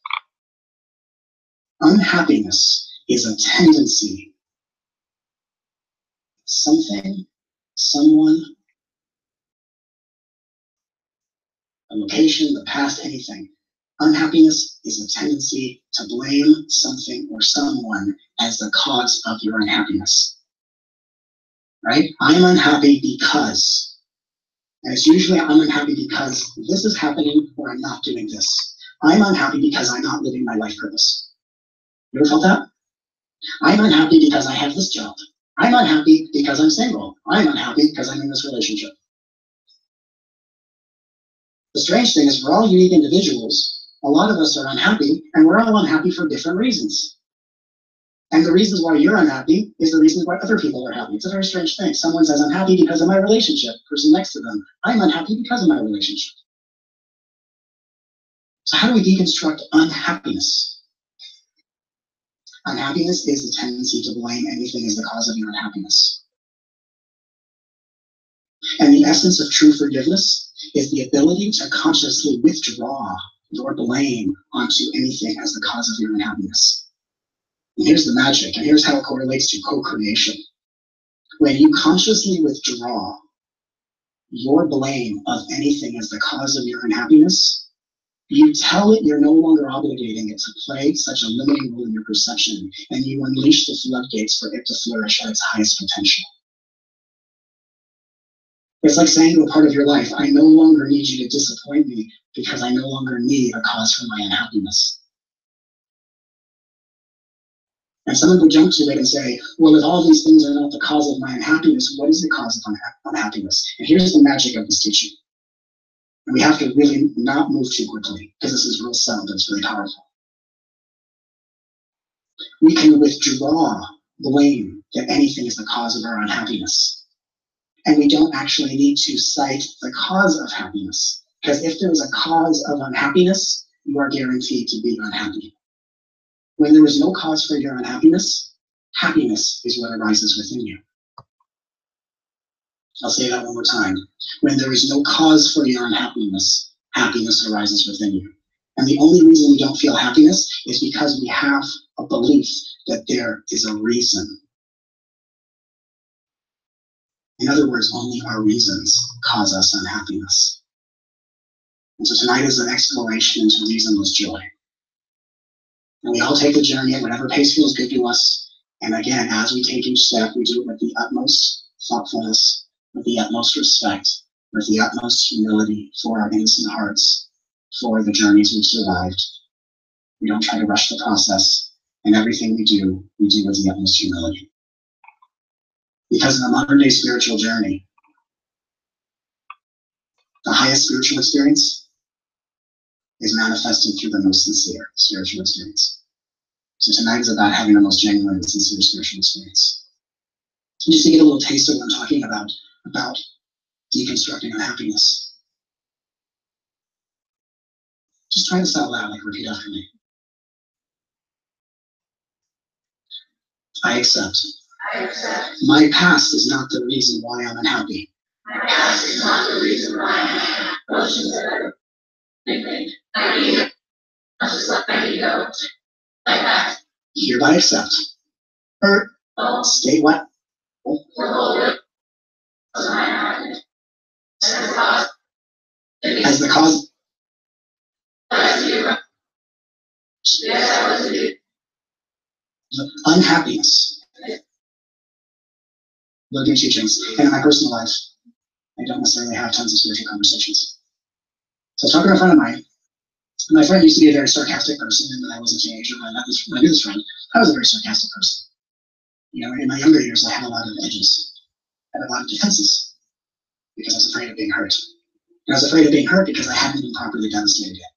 Unhappiness is a tendency, something, someone, a location, the past, anything. Unhappiness is a tendency to blame something or someone as the cause of your unhappiness. Right? I'm unhappy because. And it's usually I'm unhappy because this is happening or I'm not doing this. I'm unhappy because I'm not living my life purpose. You ever felt that? I'm unhappy because I have this job. I'm unhappy because I'm single. I'm unhappy because I'm in this relationship. The strange thing is we're all unique individuals. A lot of us are unhappy, and we're all unhappy for different reasons. And the reasons why you're unhappy is the reasons why other people are happy. It's a very strange thing. Someone says, I'm happy because of my relationship. Person next to them, I'm unhappy because of my relationship. So how do we deconstruct unhappiness? Unhappiness is the tendency to blame anything as the cause of your unhappiness. And the essence of true forgiveness is the ability to consciously withdraw your blame onto anything as the cause of your unhappiness. And here's the magic, and here's how it correlates to co-creation. When you consciously withdraw your blame of anything as the cause of your unhappiness, you tell it you're no longer obligating it to play such a limiting role in your perception, and you unleash the floodgates for it to flourish at its highest potential. It's like saying to a part of your life, I no longer need you to disappoint me because I no longer need a cause for my unhappiness. And someone would jump to it and say, well, if all these things are not the cause of my unhappiness, what is the cause of unhappiness? And here's the magic of this teaching. And we have to really not move too quickly because this is real subtle, but it's very powerful. We can withdraw blame that anything is the cause of our unhappiness. And we don't actually need to cite the cause of happiness. Because if there is a cause of unhappiness, you are guaranteed to be unhappy. When there is no cause for your unhappiness, happiness is what arises within you. I'll say that one more time. When there is no cause for your unhappiness, happiness arises within you. And the only reason we don't feel happiness is because we have a belief that there is a reason. In other words, only our reasons cause us unhappiness. And so tonight is an exploration into reasonless joy. And we all take the journey at whatever pace feels good to us. And again, as we take each step, we do it with the utmost thoughtfulness, with the utmost respect, with the utmost humility for our innocent hearts, for the journeys we've survived. We don't try to rush the process. And everything we do with the utmost humility. Because in the modern day spiritual journey, the highest spiritual experience is manifested through the most sincere spiritual experience. So tonight is about having the most genuine and sincere spiritual experience. And just to get a little taste of what I'm talking about deconstructing unhappiness. Just try this out loud, like repeat after me. I accept. My past is not the reason why I'm unhappy. My past is not the reason why I have emotions that are thinking. I just let my ego like that. Hereby accept. State what? As the cause. The unhappiness. Look at teachings. And in my personal life, I don't necessarily have tons of spiritual conversations. So I was talking to a friend of mine. My friend used to be a very sarcastic person, and when I was a teenager, when I knew this friend, I was a very sarcastic person. You know, in my younger years, I had a lot of edges, I had a lot of defenses, because I was afraid of being hurt. And I was afraid of being hurt because I hadn't been properly devastated yet.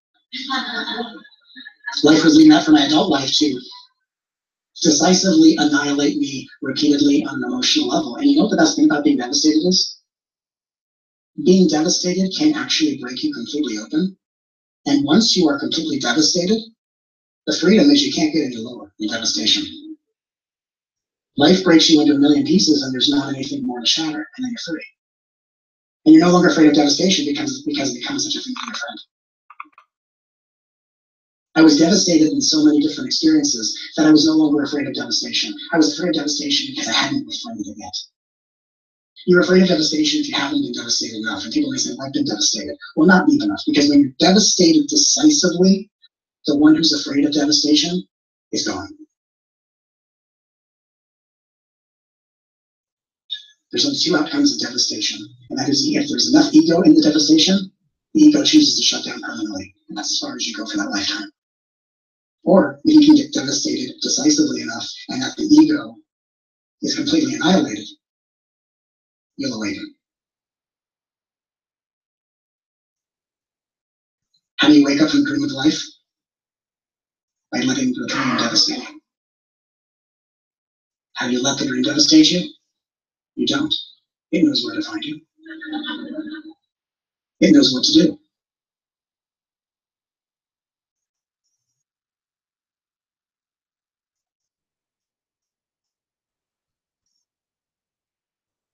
Life was leading up for my adult life to decisively annihilate me repeatedly on an emotional level. And you know what the best thing about being devastated is? Being devastated can actually break you completely open. And once you are completely devastated, the freedom is you can't get any lower than devastation. Life breaks you into a million pieces and there's not anything more to shatter, and then you're free. And you're no longer afraid of devastation because it becomes such a familiar friend. I was devastated in so many different experiences that I was no longer afraid of devastation. I was afraid of devastation because I hadn't befriended it yet. You're afraid of devastation if you haven't been devastated enough. And people may say, well, I've been devastated. Well, not deep enough, because when you're devastated decisively, the one who's afraid of devastation is gone. There's only two outcomes of devastation, and that is if there's enough ego in the devastation, the ego chooses to shut down permanently, and that's as far as you go for that lifetime. Or if you can get devastated decisively enough and that the ego is completely annihilated, you'll awaken. How do you wake up from the dream of life? By letting the dream devastate you. How do you let the dream devastate you? You don't. It knows where to find you. It knows what to do.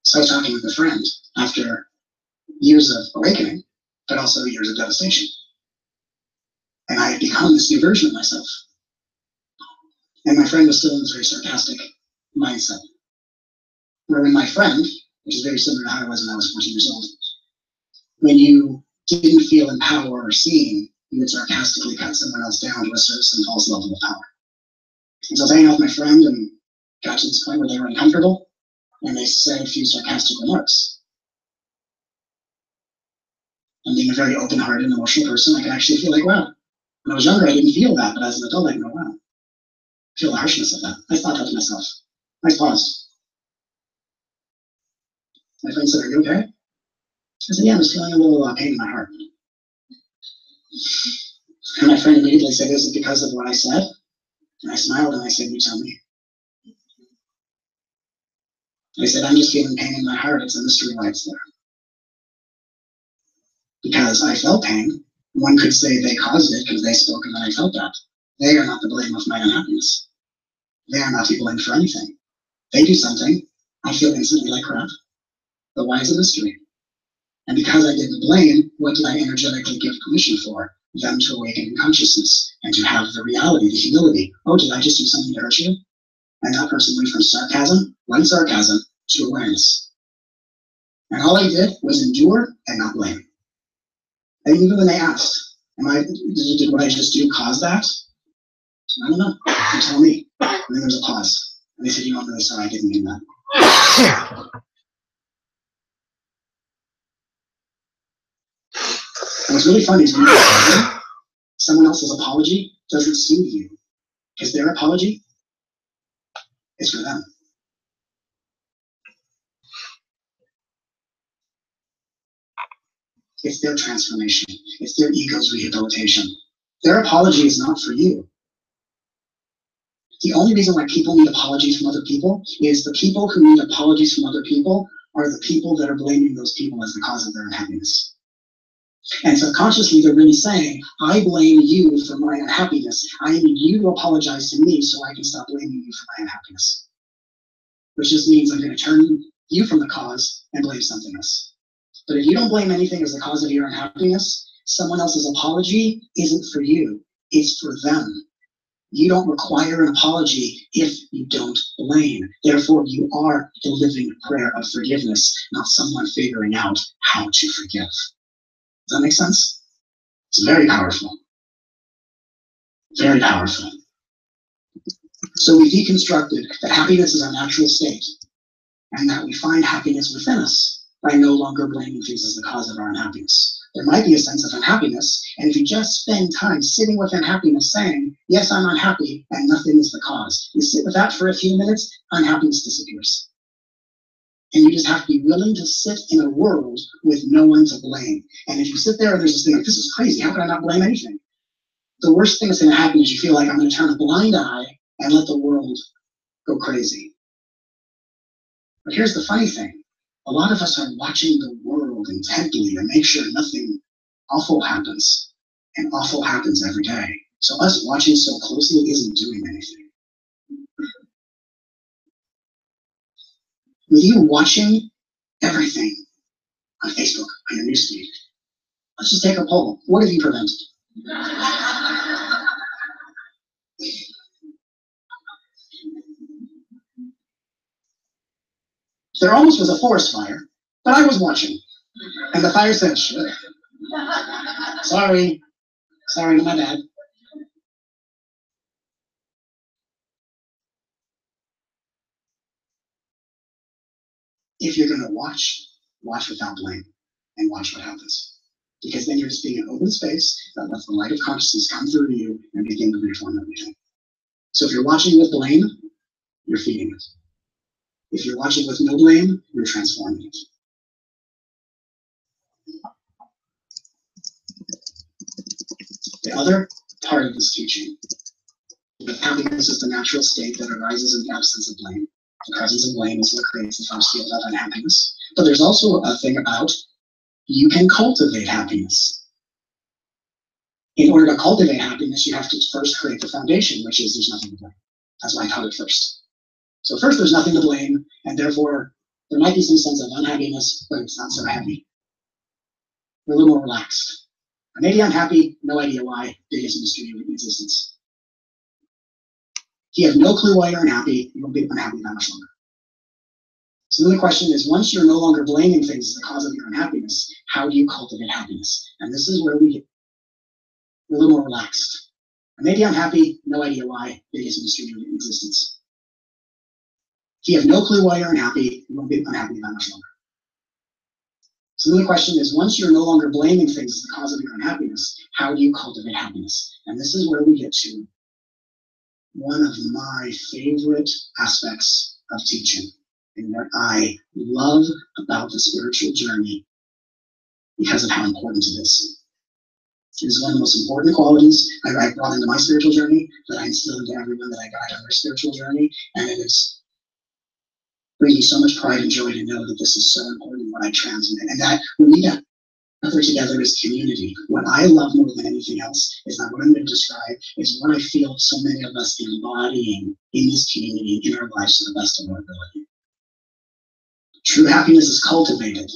So I was talking with a friend after years of awakening, but also years of devastation. And I had become this new version of myself. And my friend was still in this very sarcastic mindset. Wherein my friend, which is very similar to how I was when I was 14 years old, when you didn't feel in power or seen, you would sarcastically cut someone else down to assert some false level of power. And so I was hanging out with my friend and got to this point where they were uncomfortable, and they said a few sarcastic remarks. And being a very open-hearted and emotional person, I could actually feel like, wow. When I was younger, I didn't feel that, but as an adult, I go, wow. I feel the harshness of that. I thought that to myself. Nice pause. My friend said, are you okay? I said, yeah, I'm just feeling a little pain in my heart. And my friend immediately said, is it because of what I said? And I smiled and I said, you tell me. I said, I'm just feeling pain in my heart. It's a mystery why it's there. Because I felt pain. One could say they caused it because they spoke and then I felt that. They are not the blame of my unhappiness. They are not to blame for anything. They do something, I feel instantly like crap. But why is a mystery? And because I didn't blame, what did I energetically give permission for? Them to awaken in consciousness and to have the reality, the humility. Oh, did I just do something to hurt you? And that person went from sarcasm, light sarcasm, to awareness. And all I did was endure and not blame. And even when they asked, did what I just do cause that? I don't know. You tell me. And then there's a pause. And they said, you know, I'm really sorry, I didn't mean that. And what's really funny is when someone else's apology doesn't soothe you, because their apology is for them. It's their transformation. It's their ego's rehabilitation. Their apology is not for you. The only reason why people need apologies from other people is the people who need apologies from other people are the people that are blaming those people as the cause of their unhappiness. And subconsciously, they're really saying, I blame you for my unhappiness. I need you to apologize to me so I can stop blaming you for my unhappiness. Which just means I'm going to turn you from the cause and blame something else. But if you don't blame anything as the cause of your unhappiness, someone else's apology isn't for you, it's for them. You don't require an apology if you don't blame. Therefore, you are the living prayer of forgiveness, not someone figuring out how to forgive. Does that make sense? It's very powerful. Very powerful. So we deconstructed that happiness is our natural state, and that we find happiness within us by no longer blaming things as the cause of our unhappiness. There might be a sense of unhappiness, and if you just spend time sitting with unhappiness saying, yes, I'm unhappy, and nothing is the cause, you sit with that for a few minutes, unhappiness disappears. And you just have to be willing to sit in a world with no one to blame. And if you sit there and there's this thing like, this is crazy, how can I not blame anything? The worst thing that's going to happen is you feel like I'm going to turn a blind eye and let the world go crazy. But here's the funny thing. A lot of us are watching the world intently to make sure nothing awful happens. And awful happens every day. So us watching so closely isn't doing anything. With you watching everything on Facebook, on your newsfeed, let's just take a poll. What have you prevented? There almost was a forest fire, but I was watching. And the fire said, shut up. Sorry, my bad. If you're going to watch without blame and watch what happens. Because then you're just being an open space that lets the light of consciousness come through you and begin to reform everything. So if you're watching with blame, you're feeding it. If you're watching with no blame, you're transforming it. The other part of this teaching, that happiness is the natural state that arises in the absence of blame. The presence of blame is what creates the first field of unhappiness. But there's also a thing about you can cultivate happiness. In order to cultivate happiness, you have to first create the foundation, which is there's nothing to blame. That's why I taught it first. So first, there's nothing to blame, and therefore, there might be some sense of unhappiness, but it's not so heavy. We're a little more relaxed. I may be unhappy, no idea why, biggest mystery of existence. If you have no clue why you're unhappy, you won't be unhappy that much longer. So then the question is, once you're no longer blaming things as the cause of your unhappiness, how do you cultivate happiness? And this is where we're a little more relaxed. I may be unhappy, no idea why, biggest mystery of existence. If you have no clue why you're unhappy, you won't be unhappy that much longer. So then the question is, once you're no longer blaming things as the cause of your unhappiness, how do you cultivate happiness? And this is where we get to one of my favorite aspects of teaching, and what I love about the spiritual journey because of how important it is. It is one of the most important qualities I brought into my spiritual journey that I instill into everyone that I guide on their spiritual journey, and it brings me so much pride and joy to know that this is so important what I transmit, and that when we gather together as community, what I love more than anything else is not what I'm going to describe, is what I feel so many of us embodying in this community, in our lives to the best of our ability. True happiness is cultivated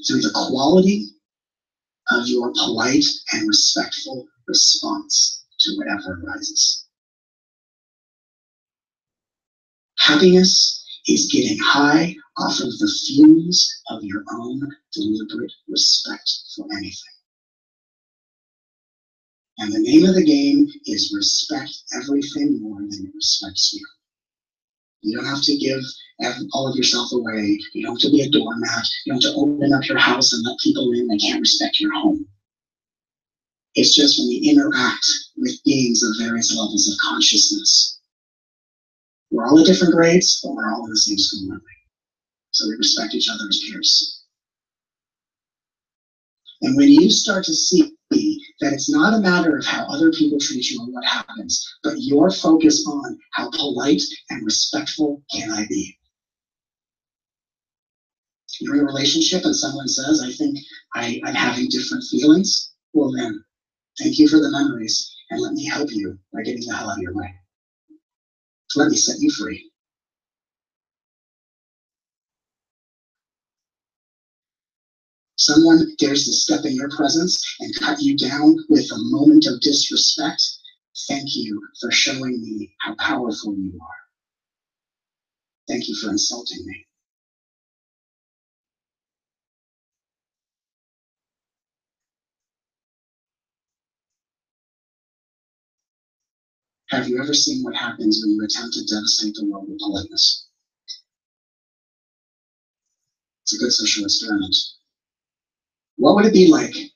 through the quality of your polite and respectful response to whatever arises. Happiness is getting high off of the fumes of your own deliberate respect for anything. And the name of the game is respect everything more than it respects you. You don't have to give all of yourself away. You don't have to be a doormat. You don't have to open up your house and let people in that can't respect your home. It's just when we interact with beings of various levels of consciousness. We're all at different grades, but we're all in the same school, aren't we? So we respect each other as peers. And when you start to see that it's not a matter of how other people treat you or what happens, but your focus on how polite and respectful can I be. You're in a relationship and someone says, I think I'm having different feelings. Well then, thank you for the memories and let me help you by getting the hell out of your way. Let me set you free. Someone dares to step in your presence and cut you down with a moment of disrespect. Thank you for showing me how powerful you are. Thank you for insulting me. Have you ever seen what happens when you attempt to devastate the world with politeness? It's a good social experiment. What would it be like? And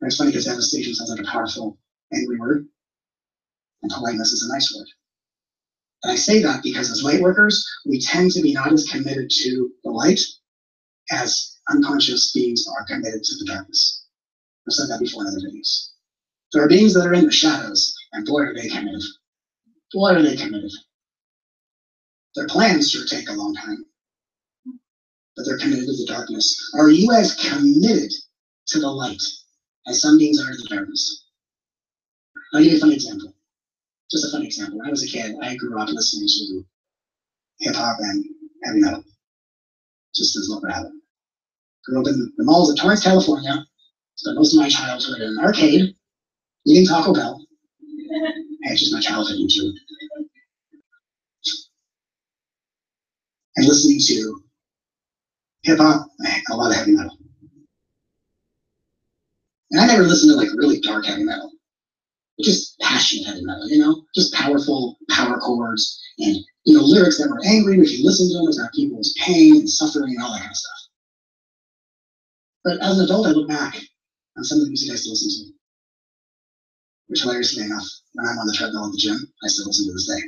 it's funny because devastation sounds like a powerful, angry word, and politeness is a nice word. And I say that because as light workers, we tend to be not as committed to the light as unconscious beings are committed to the darkness. I've said that before in other videos. There are beings that are in the shadows, and boy, are they committed. Boy, are they committed. Their plans sure take a long time, but they're committed to the darkness. Are you as committed to the light as some beings are to the darkness? I'll give you a funny example. Just a funny example. When I was a kid, I grew up listening to hip-hop and heavy metal. Just as luck would have it. Grew up in the malls of Torrance, California. Spent most of my childhood in an arcade, eating Taco Bell. Hey, it's just my childhood YouTube. And listening to hip-hop and a lot of heavy metal. And I never listened to like really dark heavy metal. Just passionate heavy metal, you know? Just powerful power chords and, you know, lyrics that were angry. If you listen to them, it's about people's pain and suffering and all that kind of stuff. But as an adult, I look back on some of the music I still listen to. Which, hilariously enough, when I'm on the treadmill at the gym, I still listen to this day.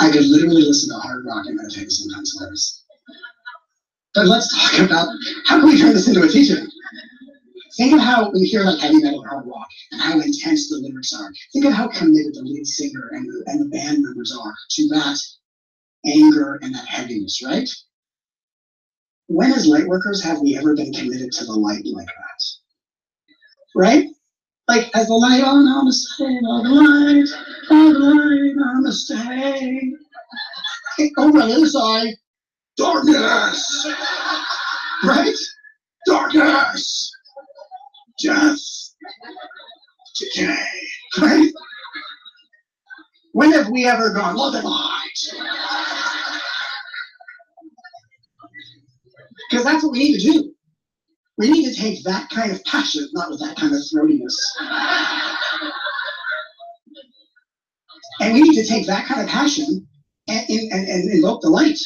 I could literally listen to hard rock and meditate at the same time. It's hilarious. But let's talk about how can we turn this into a teaching? Think of how, when you hear like heavy metal or hard rock, and how intense the lyrics are. Think of how committed the lead singer and the band members are to that anger and that heaviness, right? When as light workers have we ever been committed to the light like that? Right? Like, as the light on, namaste, the light, namaste. Over on the other side, darkness! Right? Darkness! Death! Decay! Right? When have we ever gone, love and light? Because that's what we need to do. We need to take that kind of passion, not with that kind of throatiness. And we need to take that kind of passion and invoke the light.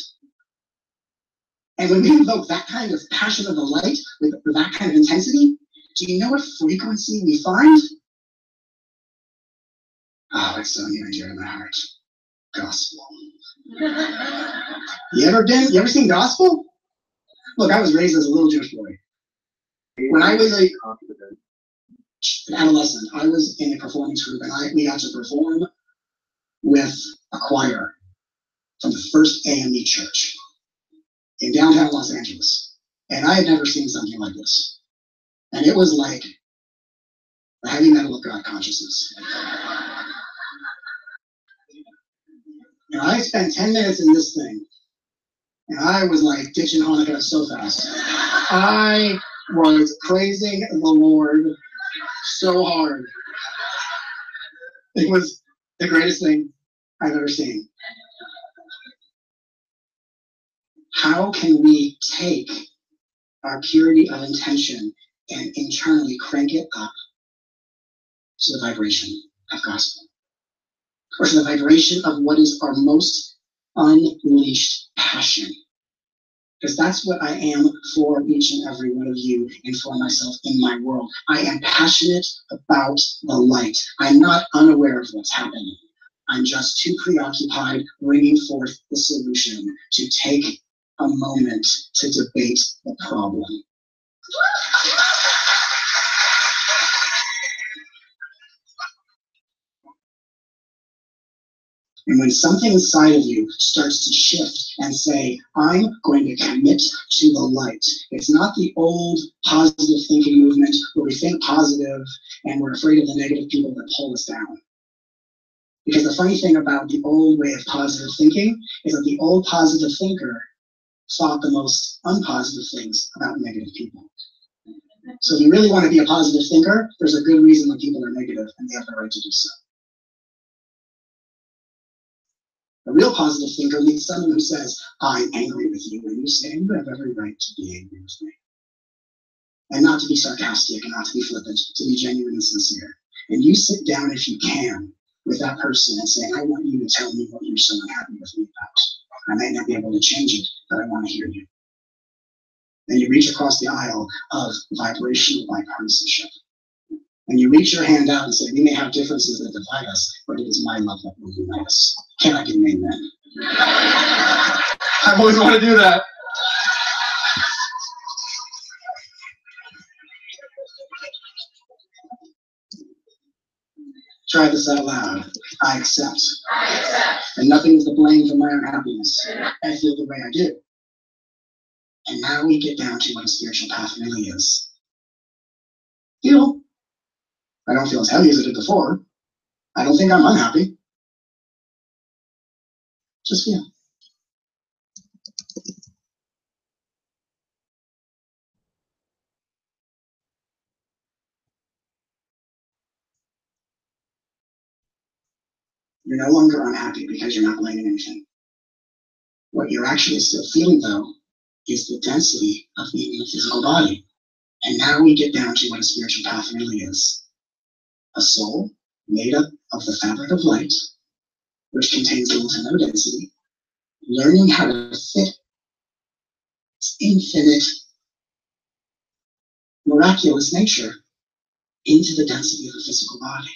And when we invoke that kind of passion of the light with that kind of intensity, do you know what frequency we find? Oh, it's so near and dear to my heart. Gospel. You ever seen gospel? Look, I was raised as a little Jewish boy. When I was an adolescent, I was in a performance group, and we got to perform with a choir from the First AME Church in downtown Los Angeles. And I had never seen something like this. And it was like the heavy metal of God consciousness. And I spent 10 minutes in this thing, and I was like ditching Hanukkah so fast. I was praising the Lord so hard. It was the greatest thing I've ever seen. How can we take our purity of intention and internally crank it up to the vibration of gospel? Or to the vibration of what is our most unleashed passion? Because that's what I am for each and every one of you and for myself in my world. I am passionate about the light. I'm not unaware of what's happening. I'm just too preoccupied bringing forth the solution to take a moment to debate the problem. And when something inside of you starts to shift and say, I'm going to commit to the light, it's not the old positive thinking movement where we think positive and we're afraid of the negative people that pull us down. Because the funny thing about the old way of positive thinking is that the old positive thinker thought the most unpositive things about negative people. So if you really want to be a positive thinker, there's a good reason when people are negative and they have the right to do so. A real positive thinker means someone who says, I'm angry with you, and you say, you have every right to be angry with me. And not to be sarcastic and not to be flippant, to be genuine and sincere. And you sit down if you can with that person and say, I want you to tell me what you're so unhappy with me about. I might not be able to change it, but I want to hear you. And you reach across the aisle of vibrational bipartisanship. And you reach your hand out and say, we may have differences that divide us, but it is my love that will unite us. Can I get an amen? I've always wanted to do that. Try this out loud. I accept. And nothing is to blame for my unhappiness. I feel the way I do. And now we get down to what a spiritual path really is. Feel. I don't feel as heavy as I did before. I don't think I'm unhappy. Just feel. You're no longer unhappy because you're not blaming anything. What you're actually still feeling, though, is the density of being in a physical body. And now we get down to what a spiritual path really is. A soul made up of the fabric of light, which contains little to no density, learning how to fit its infinite, miraculous nature into the density of the physical body,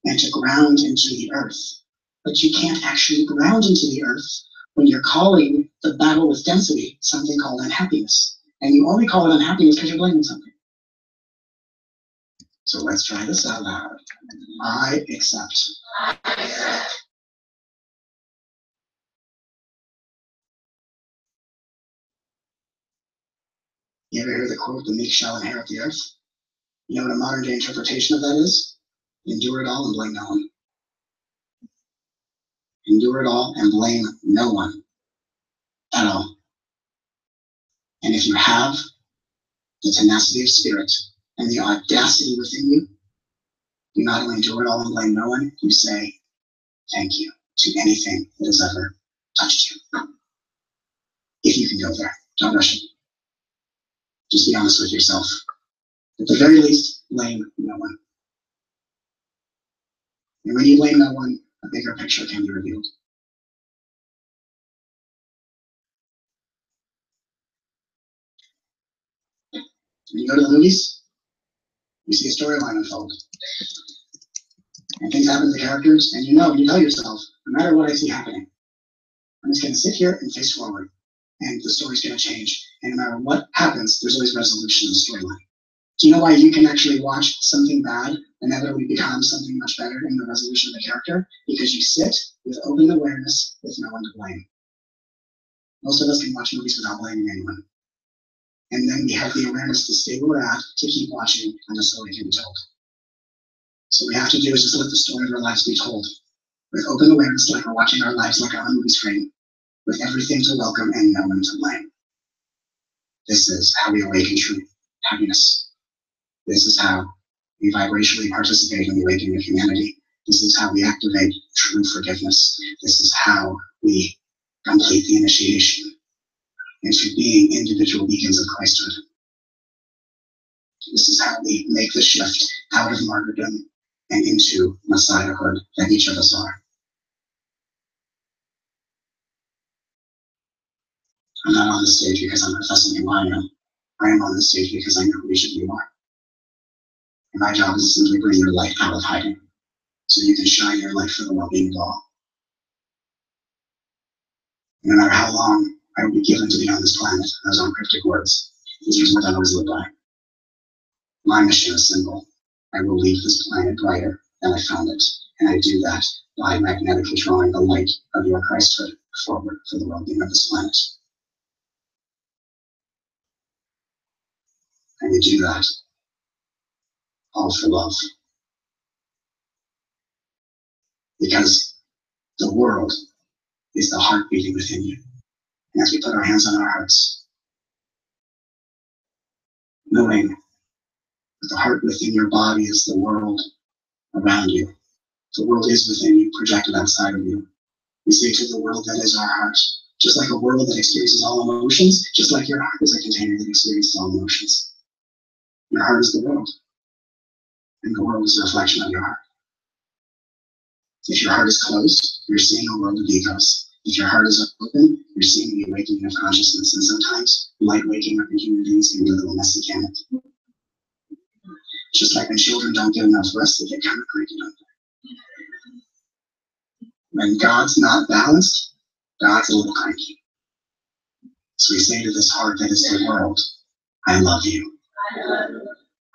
and to ground into the earth. But you can't actually ground into the earth when you're calling the battle with density something called unhappiness. And you only call it unhappiness because you're blaming something. So let's try this out loud. I accept. You ever hear the quote, the meek shall inherit the earth? You know what a modern day interpretation of that is? Endure it all and blame no one. Endure it all and blame no one at all. And if you have the tenacity of spirit and the audacity within you, you not only endure it all and blame no one, you say thank you to anything that has ever touched you. If you can go there, don't rush it. Just be honest with yourself. At the very least, blame no one. And when you blame no one, a bigger picture can be revealed. When you go to the movies, you see a storyline unfold. And things happen to the characters, and you tell yourself, no matter what I see happening, I'm just going to sit here and face forward, and the story's going to change. And no matter what happens, there's always resolution in the storyline. Do you know why you can actually watch something bad inevitably become something much better in the resolution of the character? Because you sit with open awareness with no one to blame. Most of us can watch movies without blaming anyone. And then we have the awareness to stay where we're at, to keep watching, and the story can be told. So what we have to do is just let the story of our lives be told. With open awareness, like we're watching our lives like on a movie screen, with everything to welcome and no one to blame. This is how we awaken true happiness. This is how we vibrationally participate in the awakening of humanity. This is how we activate true forgiveness. This is how we complete the initiation into being individual beacons of Christhood. This is how we make the shift out of martyrdom and into Messiahhood that each of us are. I'm not on this stage because I'm professing who I am. I am on this stage because I know who each of you are. And my job is to simply bring your light out of hiding, so you can shine your light for the well-being of all. No matter how long I will be given to be on this planet, those aren't cryptic words. These are what I always live by. My mission is simple. I will leave this planet brighter than I found it, and I do that by magnetically drawing the light of your Christhood forward for the well-being of this planet. And you do that all for love. Because the world is the heart beating within you. And as we put our hands on our hearts, knowing that the heart within your body is the world around you. The world is within you, projected outside of you. We say to the world that is our heart, just like a world that experiences all emotions, just like your heart is a container that experiences all emotions. Your heart is the world, and the world is a reflection of your heart. If your heart is closed, you're seeing a world of egos. If your heart is open, you're seeing the awakening of consciousness, and sometimes light waking up in human beings can be a little messy, can it? Just like when children don't get enough rest, they get kind of cranky, don't they? When God's not balanced, God's a little cranky. So we say to this heart that is the world, I love you.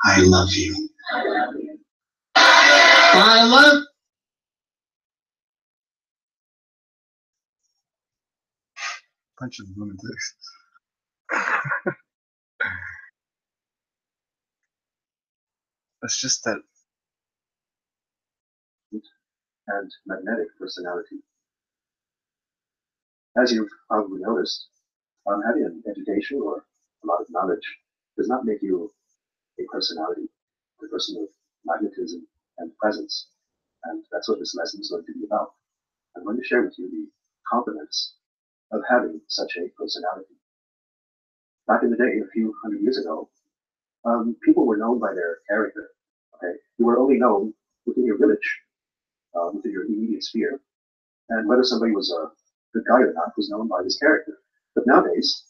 I love you. I love Bunch of lunatics. It's just that. And magnetic personality. As you've probably noticed, having an education or a lot of knowledge does not make you a personality, a person of magnetism and presence. And that's what this lesson is going to be about. I'm going to share with you the competence of having such a personality. Back in the day, a few hundred years ago, people were known by their character. Okay, you were only known within your village, within your immediate sphere, and whether somebody was a good guy or not was known by his character. But nowadays,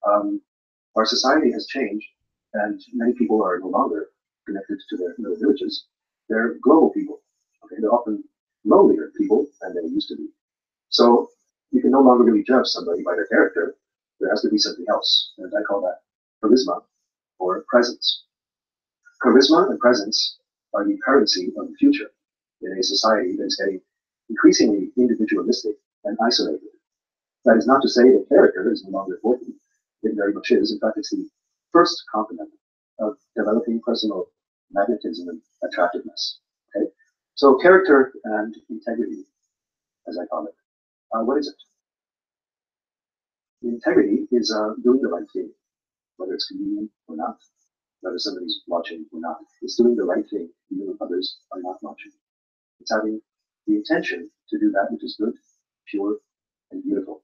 our society has changed, and many people are no longer connected to their little villages. They're global people. Okay, they're often lonelier people than they used to be. So you can no longer really judge somebody by their character. There has to be something else, and I call that charisma or presence. Charisma and presence are the currency of the future in a society that is getting increasingly individualistic and isolated. That is not to say that character is no longer important. It very much is. In fact, it's the first component of developing personal magnetism and attractiveness. Okay? So character and integrity, as I call it. What is it? Integrity is doing the right thing, whether it's convenient or not, whether somebody's watching or not. It's doing the right thing, even if others are not watching. It's having the intention to do that which is good, pure, and beautiful.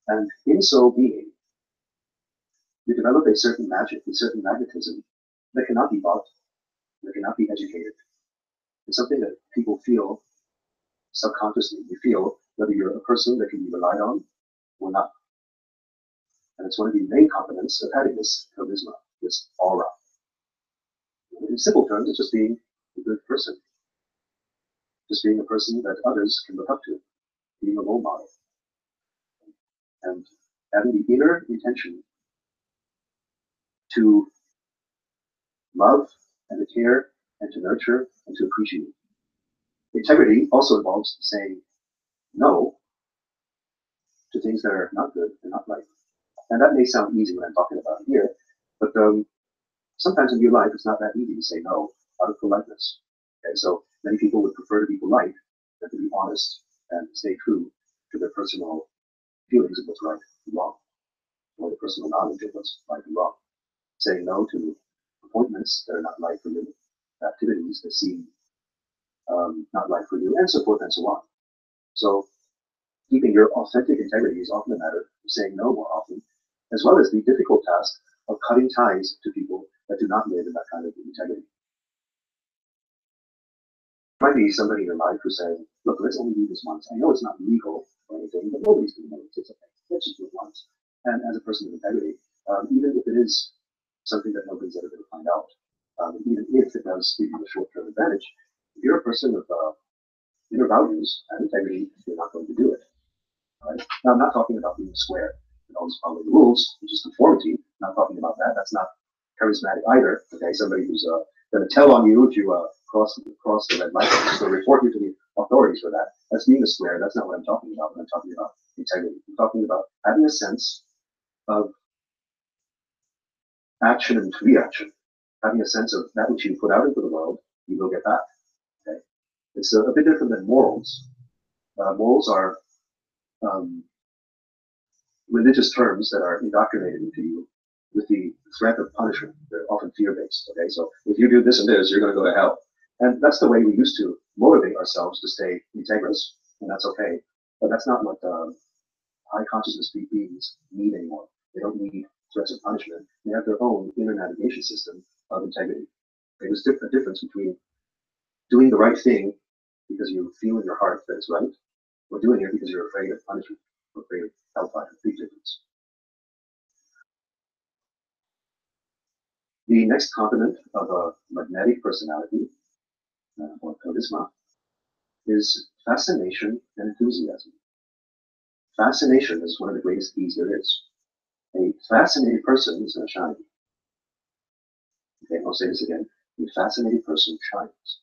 And in so being, you develop a certain magic, a certain magnetism that cannot be bought, that cannot be educated. It's something that people feel subconsciously. You feel whether you're a person that can be relied on or not. And it's one of the main components of having this charisma, this aura. In simple terms, it's just being a good person. Just being a person that others can look up to, being a role model. And having the inner intention to love and to care and to nurture and to appreciate. Integrity also involves saying no to things that are not good and not right. And that may sound easy when I'm talking about it here, but sometimes in your life it's not that easy to say no out of politeness. Okay, so many people would prefer to be polite than to be honest and stay true to their personal feelings of what's right and wrong, or the personal knowledge of what's right and wrong. Saying no to appointments that are not right for you, activities that seem not right for you, and so forth and so on. So keeping your authentic integrity is often a matter of saying no more often, as well as the difficult task of cutting ties to people that do not live in that kind of integrity. There might be somebody in your life who's saying, look, let's only do this once. I know it's not legal or anything, but nobody's going to know it's okay. Let's just do it once. And as a person of integrity, even if it is something that nobody's ever going to find out, even if it does give you a short-term advantage, if you're a person of inner values and integrity, you're not going to do it. Right? Now, I'm not talking about being square and always following the rules, which is conformity. I'm not talking about that. That's not charismatic either. Okay, somebody who's going to tell on you if you cross the red light, so report you to the authorities for that. That's being a square. That's not what I'm talking about when I'm talking about integrity. I'm talking about having a sense of action and reaction, having a sense of that which you put out into the world, you will get back. Okay? It's a bit different than morals. Morals are religious terms that are indoctrinated into you with the threat of punishment. They're often fear-based. Okay, so if you do this and this, you're going to go to hell. And that's the way we used to motivate ourselves to stay integrous, and that's okay. But that's not what high consciousness beings need anymore. They don't need threats of punishment. They have their own inner navigation system of integrity. There's a difference between doing the right thing because you feel in your heart that it's right, or doing it because you're afraid of punishment, or afraid of hellfire. Big difference. The next component of a magnetic personality, or charisma, is fascination and enthusiasm. Fascination is one of the greatest keys there is. A fascinated person is going to shine. Okay, I'll say this again. A fascinated person shines.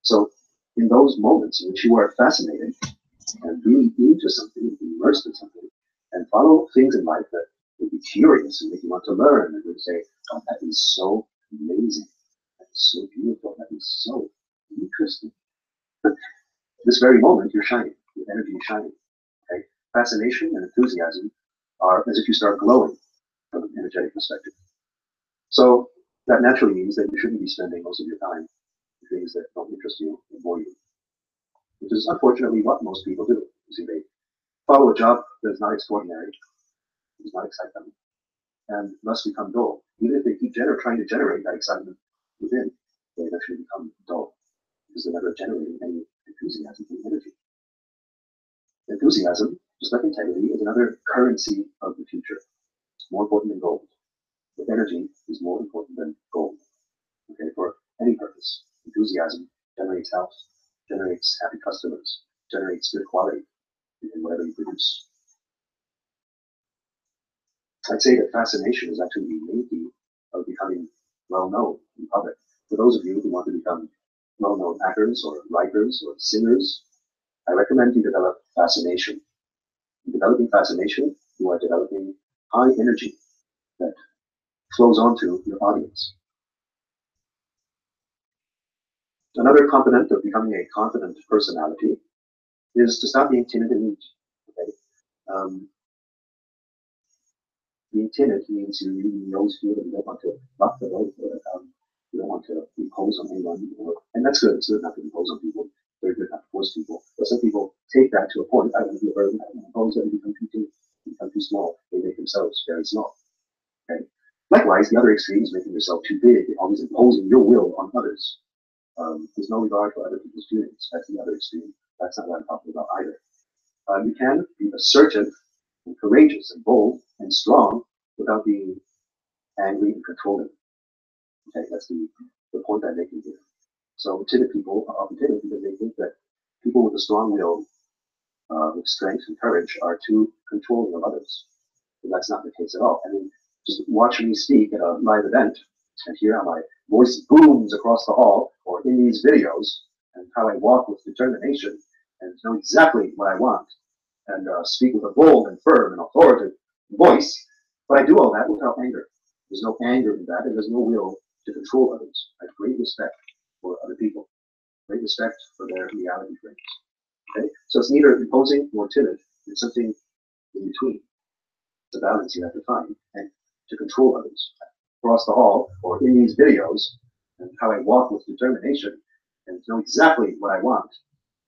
So in those moments in which you are fascinated and really into something, immersed in something, and follow things in life that would be curious and make you want to learn, and would say, oh, that is so amazing. That is so beautiful. That is so interesting. This very moment, you're shining. Your energy is shining. Okay? Fascination and enthusiasm are as if you start glowing from an energetic perspective. So that naturally means that you shouldn't be spending most of your time in things that don't interest you and bore you, which is unfortunately what most people do. You see, they follow a job that is not extraordinary, does not excite them, and must become dull. Even if they keep trying to generate that excitement within, they eventually become dull because they're never generating any enthusiasm and energy. Enthusiasm, just like integrity, is another currency of the future. It's more important than gold. But energy is more important than gold. Okay, for any purpose. Enthusiasm generates health, generates happy customers, generates good quality in whatever you produce. I'd say that fascination is actually the main key of becoming well-known in public. For those of you who want to become well-known actors or writers or singers, I recommend you develop fascination. In developing fascination, you are developing high energy that flows onto your audience. Another component of becoming a confident personality is to stop being timid and meek. Okay? Being timid means you always feel that you don't want to rock the boat, you don't want to impose on anyone, and that's good. It's good not to impose on people. Very good not to force people. But some people take that to a point. I don't want to be a burden. I don't want to impose them. Become too timid, become too small. They make themselves very small. Okay. Likewise, the other extreme is making yourself too big, always imposing your will on others. There's no regard for other people's feelings. That's the other extreme. That's not what I'm talking about either. You can be assertive and courageous and bold and strong without being angry and controlling. Okay, that's the point I'm making here. So timid people are often timid because they think that people with a strong will, with strength and courage, are too controlling of others. But that's not the case at all. I mean, just watch me speak at a live event and hear how my voice booms across the hall, or in these videos, and how I walk with determination and know exactly what I want, and speak with a bold and firm and authoritative voice, but I do all that without anger. There's no anger in that, and there's no will to control others. I have great respect for other people, great respect for their reality frames. Okay? So it's neither imposing nor timid, it's something in between. It's a balance you have to find, and to control others. Across the hall, or in these videos, and how I walk with determination, and know exactly what I want,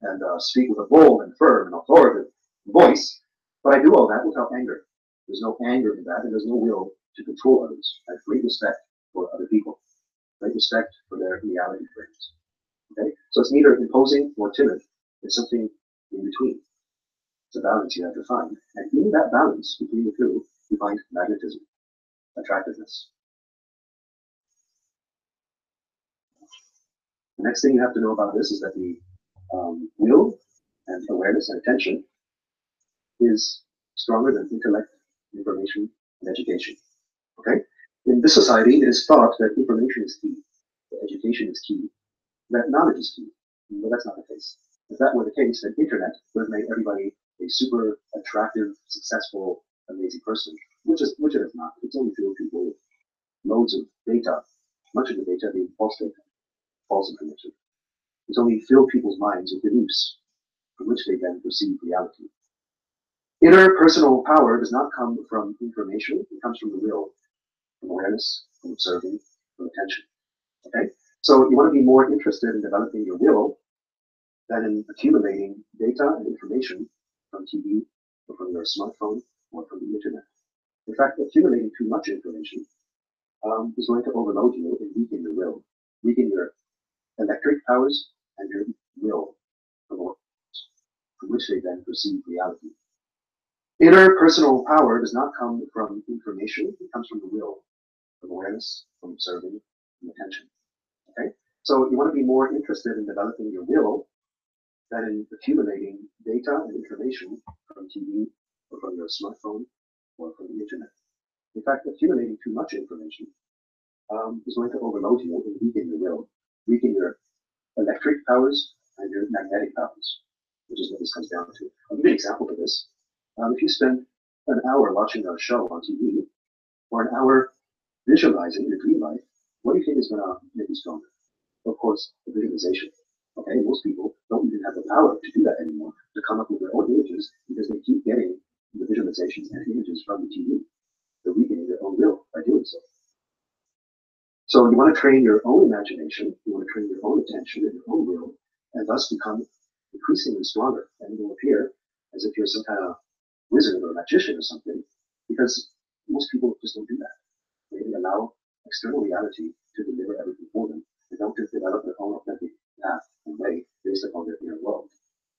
and speak with a bold and firm and authoritative voice, but I do all that without anger. There's no anger in that, and there's no will to control others. I have great respect for other people, great respect for their reality frames. Okay? So it's neither imposing nor timid, it's something in between. It's a balance you have to find, and in that balance between the two, you find magnetism, attractiveness. The next thing you have to know about this is that the will and awareness and attention is stronger than intellect, information, and education. Okay? In this society, it is thought that information is key, that education is key, that knowledge is key. But that's not the case. If that were the case, then internet would have made everybody a super attractive, successful, amazing person, which it is not. It's only filled people with loads of data, much of the data being false data, false information. It's only filled people's minds with beliefs from which they then perceive reality. Inner personal power does not come from information, it comes from the will, from awareness, from observing, from attention. Okay? So you want to be more interested in developing your will than in accumulating data and information from TV or from your smartphone or from the internet. In fact, accumulating too much information is going to overload you and weaken your will, weaken your electric powers and your will from which they then perceive reality. Inner personal power does not come from information, it comes from the will, from awareness, from observing, from attention. Okay? So you want to be more interested in developing your will than in accumulating data and information from TV or from your smartphone or from the internet. In fact, accumulating too much information is going to overload you and weaken your will, weaken your electric powers and your magnetic powers, which is what this comes down to. I'll give you an example of this. If you spend an hour watching a show on TV or an hour visualizing your dream life, what do you think is going to make you stronger? Of course, the visualization. Okay, most people don't even have the power to do that anymore, to come up with their own images because they keep getting the visualizations and images from the TV. They're weakening their own will by doing so. So you want to train your own imagination, you want to train your own attention and your own will, and thus become increasingly stronger. And it will appear as if you're some kind of wizard or a magician or something, because most people just don't do that. They allow external reality to deliver everything for them. They don't just develop their own authentic path and way based upon their inner world,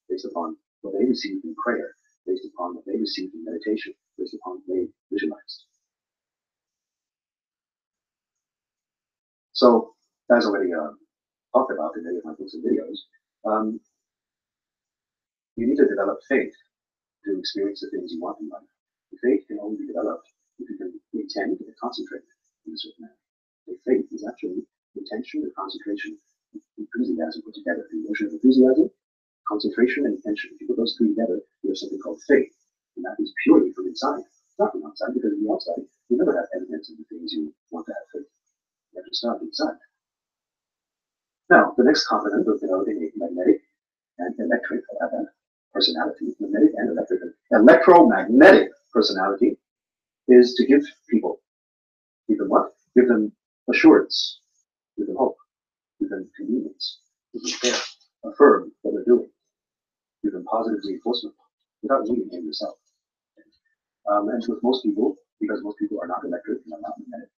based upon what they received in prayer, based upon what they received in meditation, based upon what they visualized. So, as already talked about in many of my books and videos, you need to develop faith to experience the things you want in life. The faith can only be developed if you can intend and concentrate in a certain manner. The faith is actually intention and concentration, enthusiasm put together. The emotion of enthusiasm, concentration, and intention. If you put those three together, you have something called faith. And that is purely from inside. It's not from outside, because from the outside, you never have evidence of the things you want to have faith. You have to start inside. Now, the next component of developing a magnetic and electric personality, magnetic and electromagnetic personality, is to give people, give them what? Give them assurance, give them hope, give them convenience, give them care, affirm what they're doing, give them positive reinforcement without needing it yourself. And with most people, because most people are not electric and are not magnetic,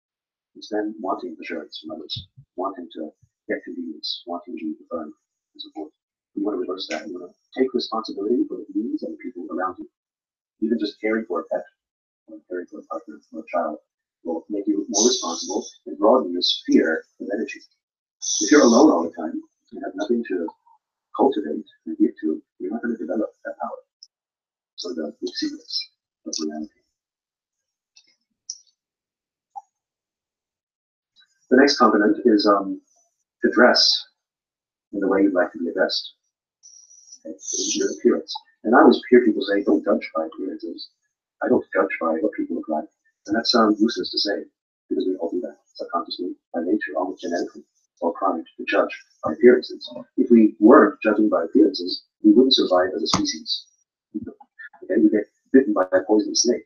it's then wanting assurance from others, wanting to get convenience, wanting to be affirmed and so forth. You want to reverse that. You want to take responsibility for the needs of the people around you. Even just caring for a pet, or caring for a partner, or a child, will make you more responsible and broaden your sphere of energy. If you're alone all the time and have nothing to cultivate and give to, you're not going to develop that power. So the secrets of reality. The next component is to dress in the way you'd like to be addressed. Okay? Your appearance. And I always hear people say, don't judge by appearances. I don't judge by what people look like. And that sounds useless to say, because we all do that subconsciously, by nature, almost genetically, or primed to judge by appearances. If we weren't judging by appearances, we wouldn't survive as a species. Okay, we get bitten by a poisonous snake.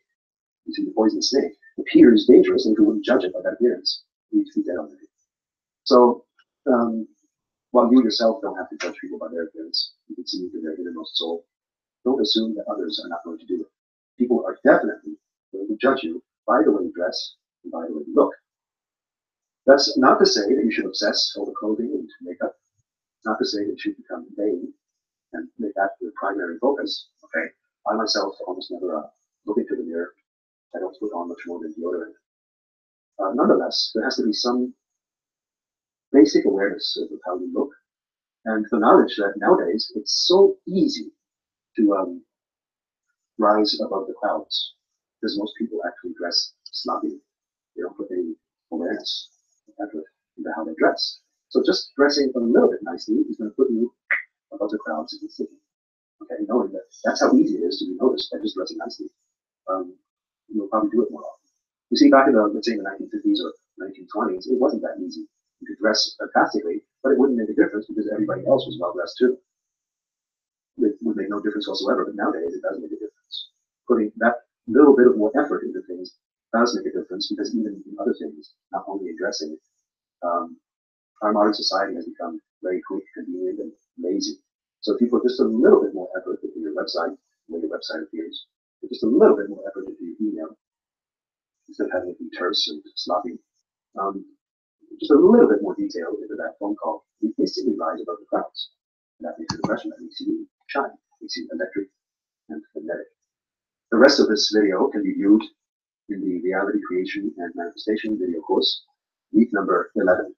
You see, the poisonous snake appears dangerous, and we wouldn't judge it by that appearance. We need to be dead already. So, while you yourself don't have to judge people by their appearance, you can see into their innermost soul. Don't assume that others are not going to do it. People are definitely going to judge you by the way you dress and by the way you look. That's not to say that you should obsess over clothing and makeup. It's not to say that you should become vain and make that your primary focus. Okay, I myself almost never look into the mirror. I don't put on much more than deodorant. Nonetheless, there has to be some basic awareness of how you look, and the knowledge that nowadays it's so easy to rise above the clouds, because most people actually dress sloppy. They don't put any awareness effort into how they dress. So just dressing a little bit nicely is going to put you about the crowds in the city. Okay, knowing that that's how easy it is to be noticed by just dressing nicely. You'll probably do it more often. You see, back in the, let's say, in the 1950s or 1920s, it wasn't that easy. You could dress fantastically, but it wouldn't make a difference because everybody else was well dressed too. It would make no difference whatsoever, but nowadays it does make a difference. Putting that little bit of more effort into things does make a difference because even in other things, not only in dressing, our modern society has become very quick, convenient, and lazy. So if you put just a little bit more effort into your website, when your website appears, put just a little bit more effort into your email, instead of having it be terse and sloppy, just a little bit more detail into that phone call, you instantly rise above the crowds. And that makes an impression, that makes you shine, makes you electric and magnetic. The rest of this video can be viewed in the Reality Creation and Manifestation video course, week number 11.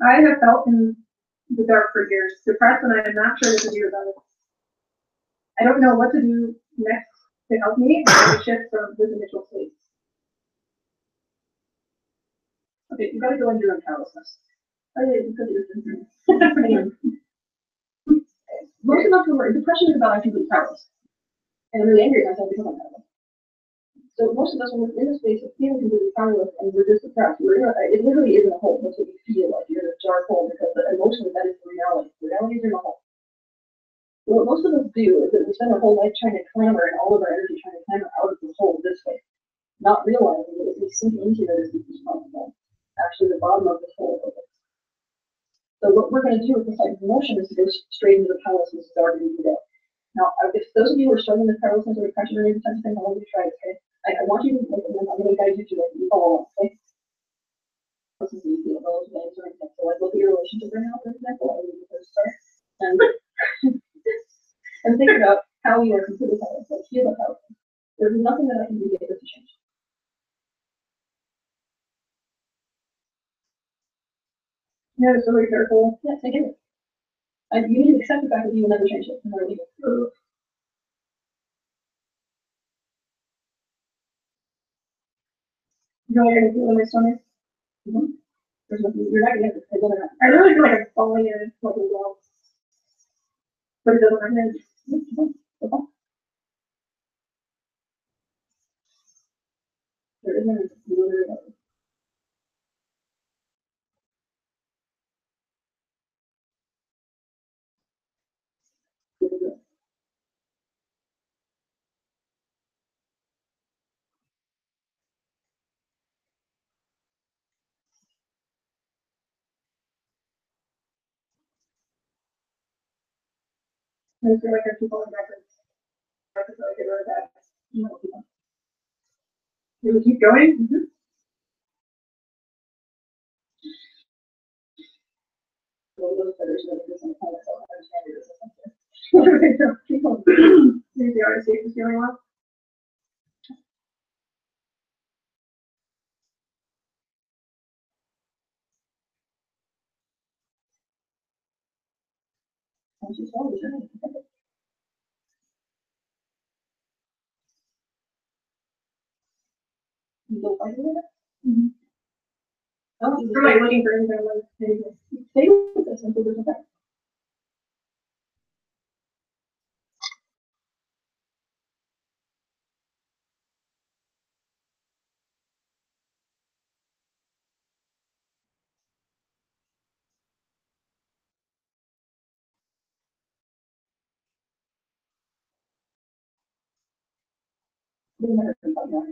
I have felt in the dark for years, depressed, and I'm not sure what to do about it. I don't know what to do next to help me to shift from this initial state. Okay, you gotta go into your own powerlessness. Oh yeah, you could do this. Most of us were depression is about I feel really powerless. And I'm really angry at myself because I'm powerless. So most of us when we're in a space of feeling completely powerless and we're just depressed, it literally isn't a hole. That's what you feel like. You're in a dark hole because emotionally that is the reality. The reality is in a hole. So what most of us do is that we spend our whole life trying to clamber and all of our energy trying to clamber out of the hole this way, not realizing that if we sink into it as deep as possible, actually the bottom of this hole opens. So what we're going to do with the cycle of emotion is to go straight into the powerlessness as already we go. Now, if those of you who are struggling with powerlessness or depression or any type of thing, I want you to try it, okay? I want you to, like, I'm going to guide you to it, you follow along, okay? This is easy, those names are example. So, like, look at your relationship right now, for example, I would first start, and think about how you are completely powerless, like, feel that powerless. There's nothing that I can do to get this to change. Yeah, so very careful. Yeah, take it. You need to accept the fact that you will never change it, no matter what you do. You know what you're going to feel in my stomach? There's nothing, you're not going to get it. I really feel like I'm falling in like a wall. But it doesn't matter. There isn't literally. I feel like I keep going backwards. I feel like I get rid of that. You know, Do we keep going? Mm-hmm. Well, those feathers really do some kind of so I understand it is something. Keep on. Maybe the artist is feeling well. And she's well, isn't it? You go fighting with it? Mm-hmm. I'm like looking for anything like anything. Stay with us until there's a back. They never think about that.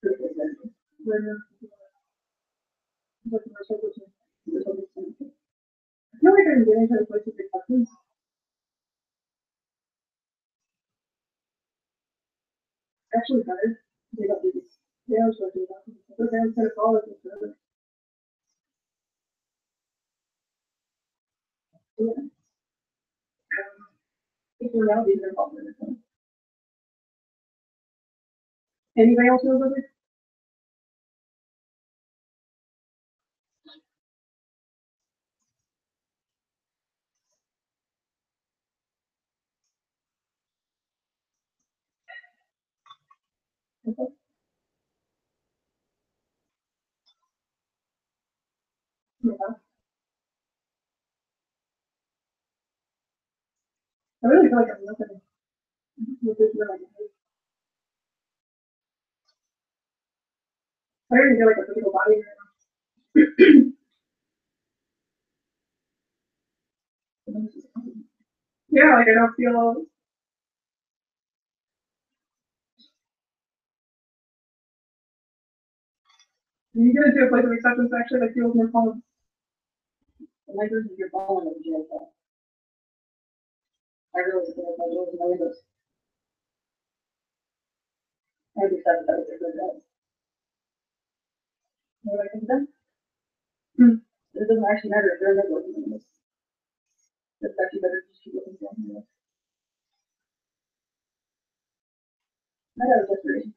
I feel like I'm getting to the place of acceptance. Actually better. They don't do this. They always do that. But then instead of all of this, yeah. It's reality is involved in it. Anybody else know about it? Okay. Yeah. I really feel like I'm nothing. I don't even feel like a physical body right now. Yeah, like I don't feel. You get into a place of acceptance actually that feels more calm. The neighbors of your fallen in jail. I really feel like my doors and my windows. I decided that was a good job. You know what I think of them? It doesn't actually matter if they're not working on this. It's actually better to just keep looking for them. I got a desperation.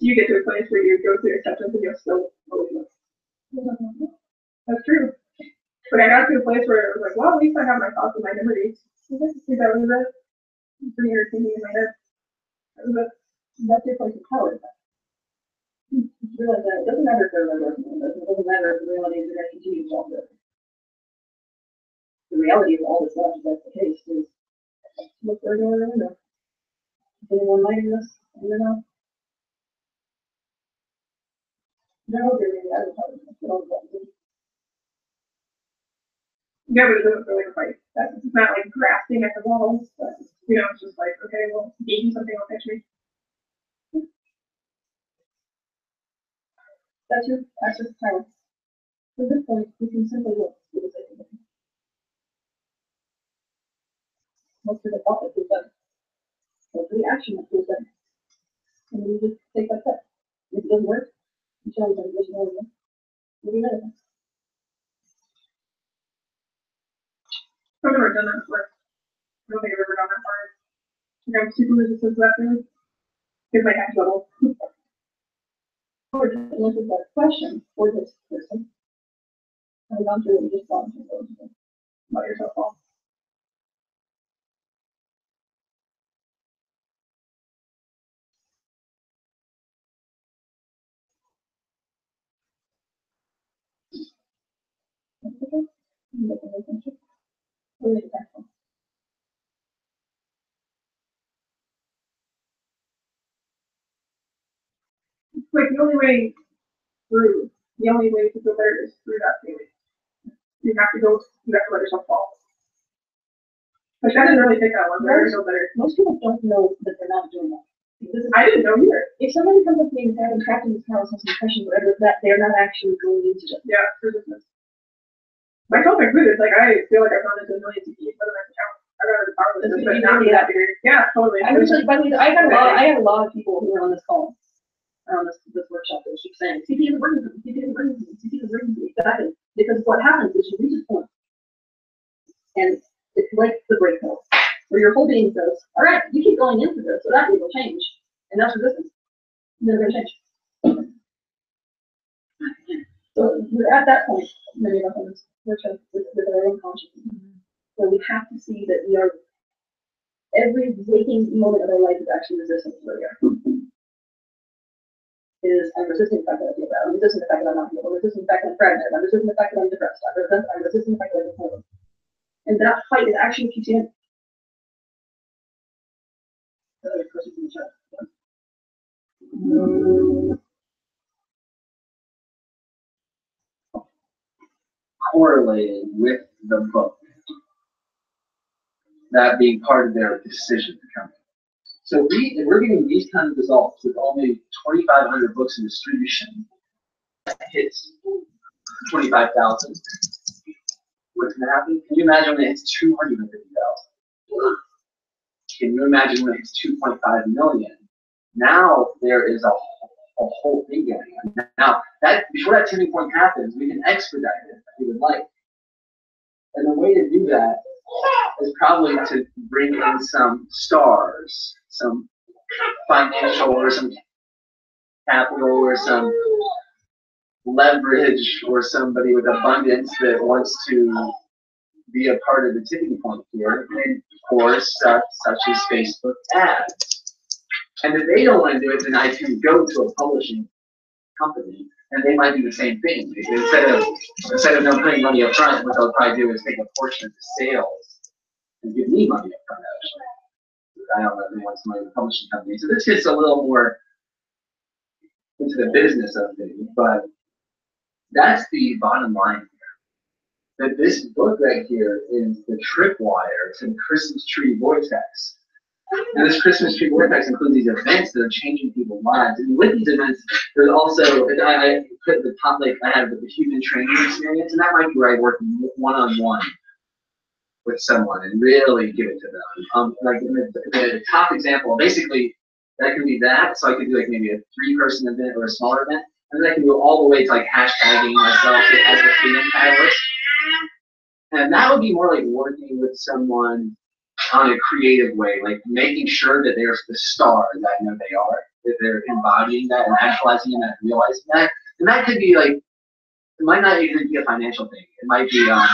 You get to a place where you go through acceptance and you're still believe it. That's true. But I got to a place where it was like, well, at least I have my thoughts and my memories. I guess that was it. Sitting here thinking in my head. That was it. That's your place of power. You realize that it doesn't matter if they're working on this. It doesn't matter if the reality is they're going to continue to solve it. The reality of all this stuff, if that's the case, is look they're going to know. Is anyone liking this? I don't know. No, they're really out of power. Yeah, but it doesn't feel like a fight. It's not like grasping at the walls. But, you know, it's just like, okay, well, beating something will catch me. That's just silence. At this point, you can simply look for the sake of it. Most of the thought that feels better. Most of the action that feels better. And then you just take that step. If it doesn't work, you show them there's no reason. Maybe better. I've never done that before. I don't think I've ever gone that far. Like I'm super resistant to that feeling. Here's my next level. Or just look at that question for this person. And gone through what you just saw about yourself all. That's okay. You make a relationship. Or make it practical. Like the only way to feel better is through that feeling. You have to let yourself fall. Like that didn't really take that one, but I feel better. Most people don't know that they're not doing that. I didn't know either. If somebody comes up to me and says, I'm trapped in this house, has some depression, whatever, that they're not actually going into it. Yeah, resistance. Myself included, like I feel like I've gone into millions of years, but I Yeah, totally. I'm just by the way, I had a lot of people who were on this call, on this workshop that keep saying CP isn't working, CP isn't working, CP isn't working. Exactly. Because what happens is you reach a point, and it's like the break pill, where your whole being says, all right, you keep going into this, so that will change, and that's resistance. Never gonna change. So we're at that point, many of us on this workshop with our own consciousness. So we have to see that we are, every waking moment of our life is actually resistance to where we are. I'm resisting the fact that I feel bad. I'm resisting the fact that I'm not healed. I'm resisting the fact that I'm pregnant. I'm resisting the fact that I'm depressed. I'm resisting the fact that I'm bipolar. And that fight is actually keeping it. Correlated with the book, that being part of their decision to come. So we're getting these kind of results with only 2,500 books in distribution. Hits 25,000. What's going to happen? Can you imagine when it hits 250,000? Can you imagine when it hits 2.5 million? Now there is a whole thing going on. Now, that before that tipping point happens, we can expedite it if we would like. And the way to do that is probably to bring in some stars, some financial or some capital or some leverage or somebody with abundance that wants to be a part of the tipping point here, or such as Facebook ads. And if they don't want to do it, then I can go to a publishing company and they might do the same thing. Instead of them putting money up front, what they'll probably do is take a portion of the sales and give me money up front, actually. I don't know if they want some money with the publishing company. So this gets a little more into the business of things, but that's the bottom line here. That this book right here is the tripwire to the Christmas tree vortex. And this Christmas tree vortex includes these events that are changing people's lives. And with these events, there's also, I put the top, like I have the human training experience, and that might be where I work one-on-one with someone and really give it to them. Like in the top example, basically that can be that. So I could do like maybe a 3-person event or a smaller event. And then I can go all the way to like hashtagging myself as a freedom catalyst. And that would be more like working with someone on a creative way, like making sure that they're the star that I know they are, that they're embodying that and actualizing that and realizing that. And that could be like, it might not even be a financial thing. It might be a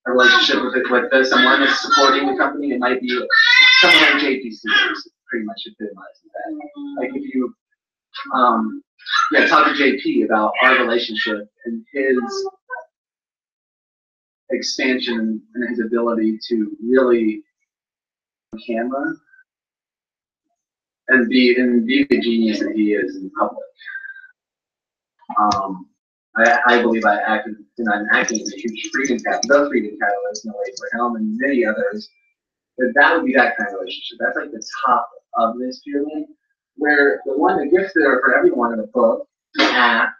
relationship with someone that's supporting the company. It might be someone like JP Sears, pretty much epitomizes that. Like if you talk to JP about our relationship and his expansion and his ability to really camera and be the genius that he is in public. I believe I acted, and I'm acting as a huge freedom catalyst in a way for him and many others. That would be that kind of relationship. That's like the top of this pyramid, where the gifts that are for everyone in the book, the app,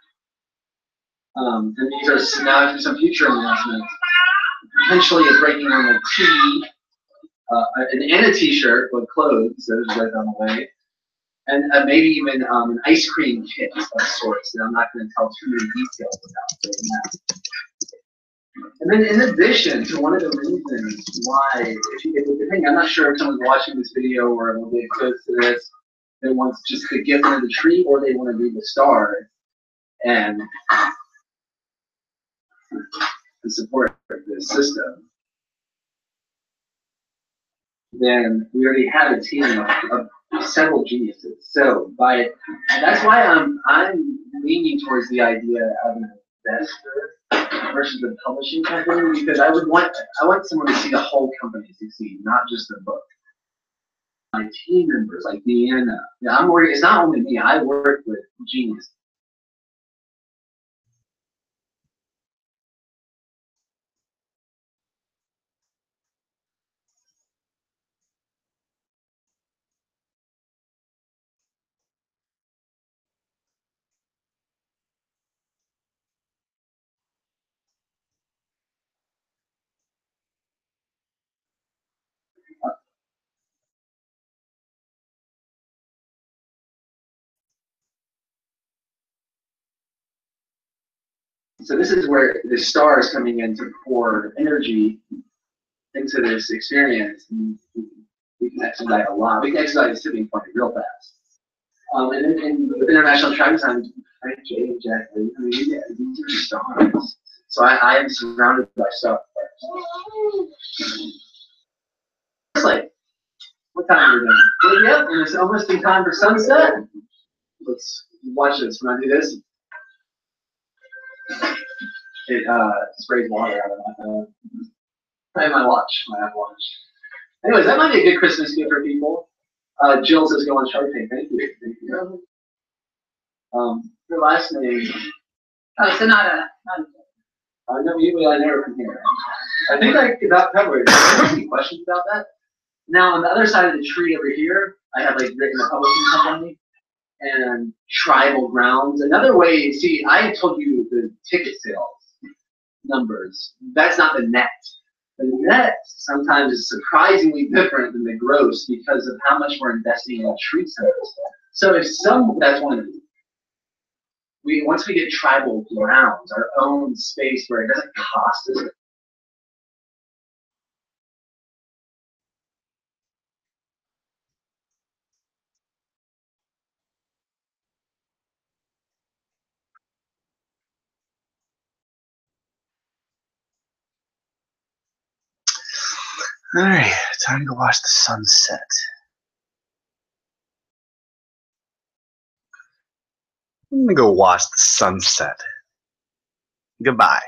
and these are now some future announcements. Potentially is breaking on a tee, and a t-shirt with clothes, those are right on the way. And maybe even an ice cream kit of sorts. And I'm not going to tell too many details about doing that. And then in addition to one of the reasons why, depending, I'm not sure if someone's watching this video or will get close to this, that wants just the gift under the tree, or they want to be the star and support this system. Then we already have a team of several geniuses. So that's why I'm leaning towards the idea of an investor versus a publishing company, because I want someone to see the whole company succeed, not just the book. My team members like Deanna, I'm working. It's not only me. I work with geniuses. So this is where the stars coming in to pour energy into this experience. And we can expedite a lot. We can expedite this tipping point real fast. And then with International Travel Time, Frank J. and Jack Lee, I mean, yeah, these are stars. So I am surrounded by stars. It's like, what time are we doing? Well, yep, and it's almost in time for sunset. Let's watch this. When I do this, it sprays water out of my watch. My Apple Watch. Anyways, that might be a good Christmas gift for people. Jill says go on Shark Tank. Thank you. Thank you. Your last name. Oh, so not a. No, usually I never from here. I think I got covered. Do you have any questions about that? Now on the other side of the tree over here, I have like written a publishing company and tribal grounds. Another way, see, I told you the ticket sales numbers. That's not the net. The net sometimes is surprisingly different than the gross because of how much we're investing in tree centers. So if that's one of the once we get tribal grounds, our own space where it doesn't cost us. All right, time to watch the sunset. I'm gonna go watch the sunset. Goodbye.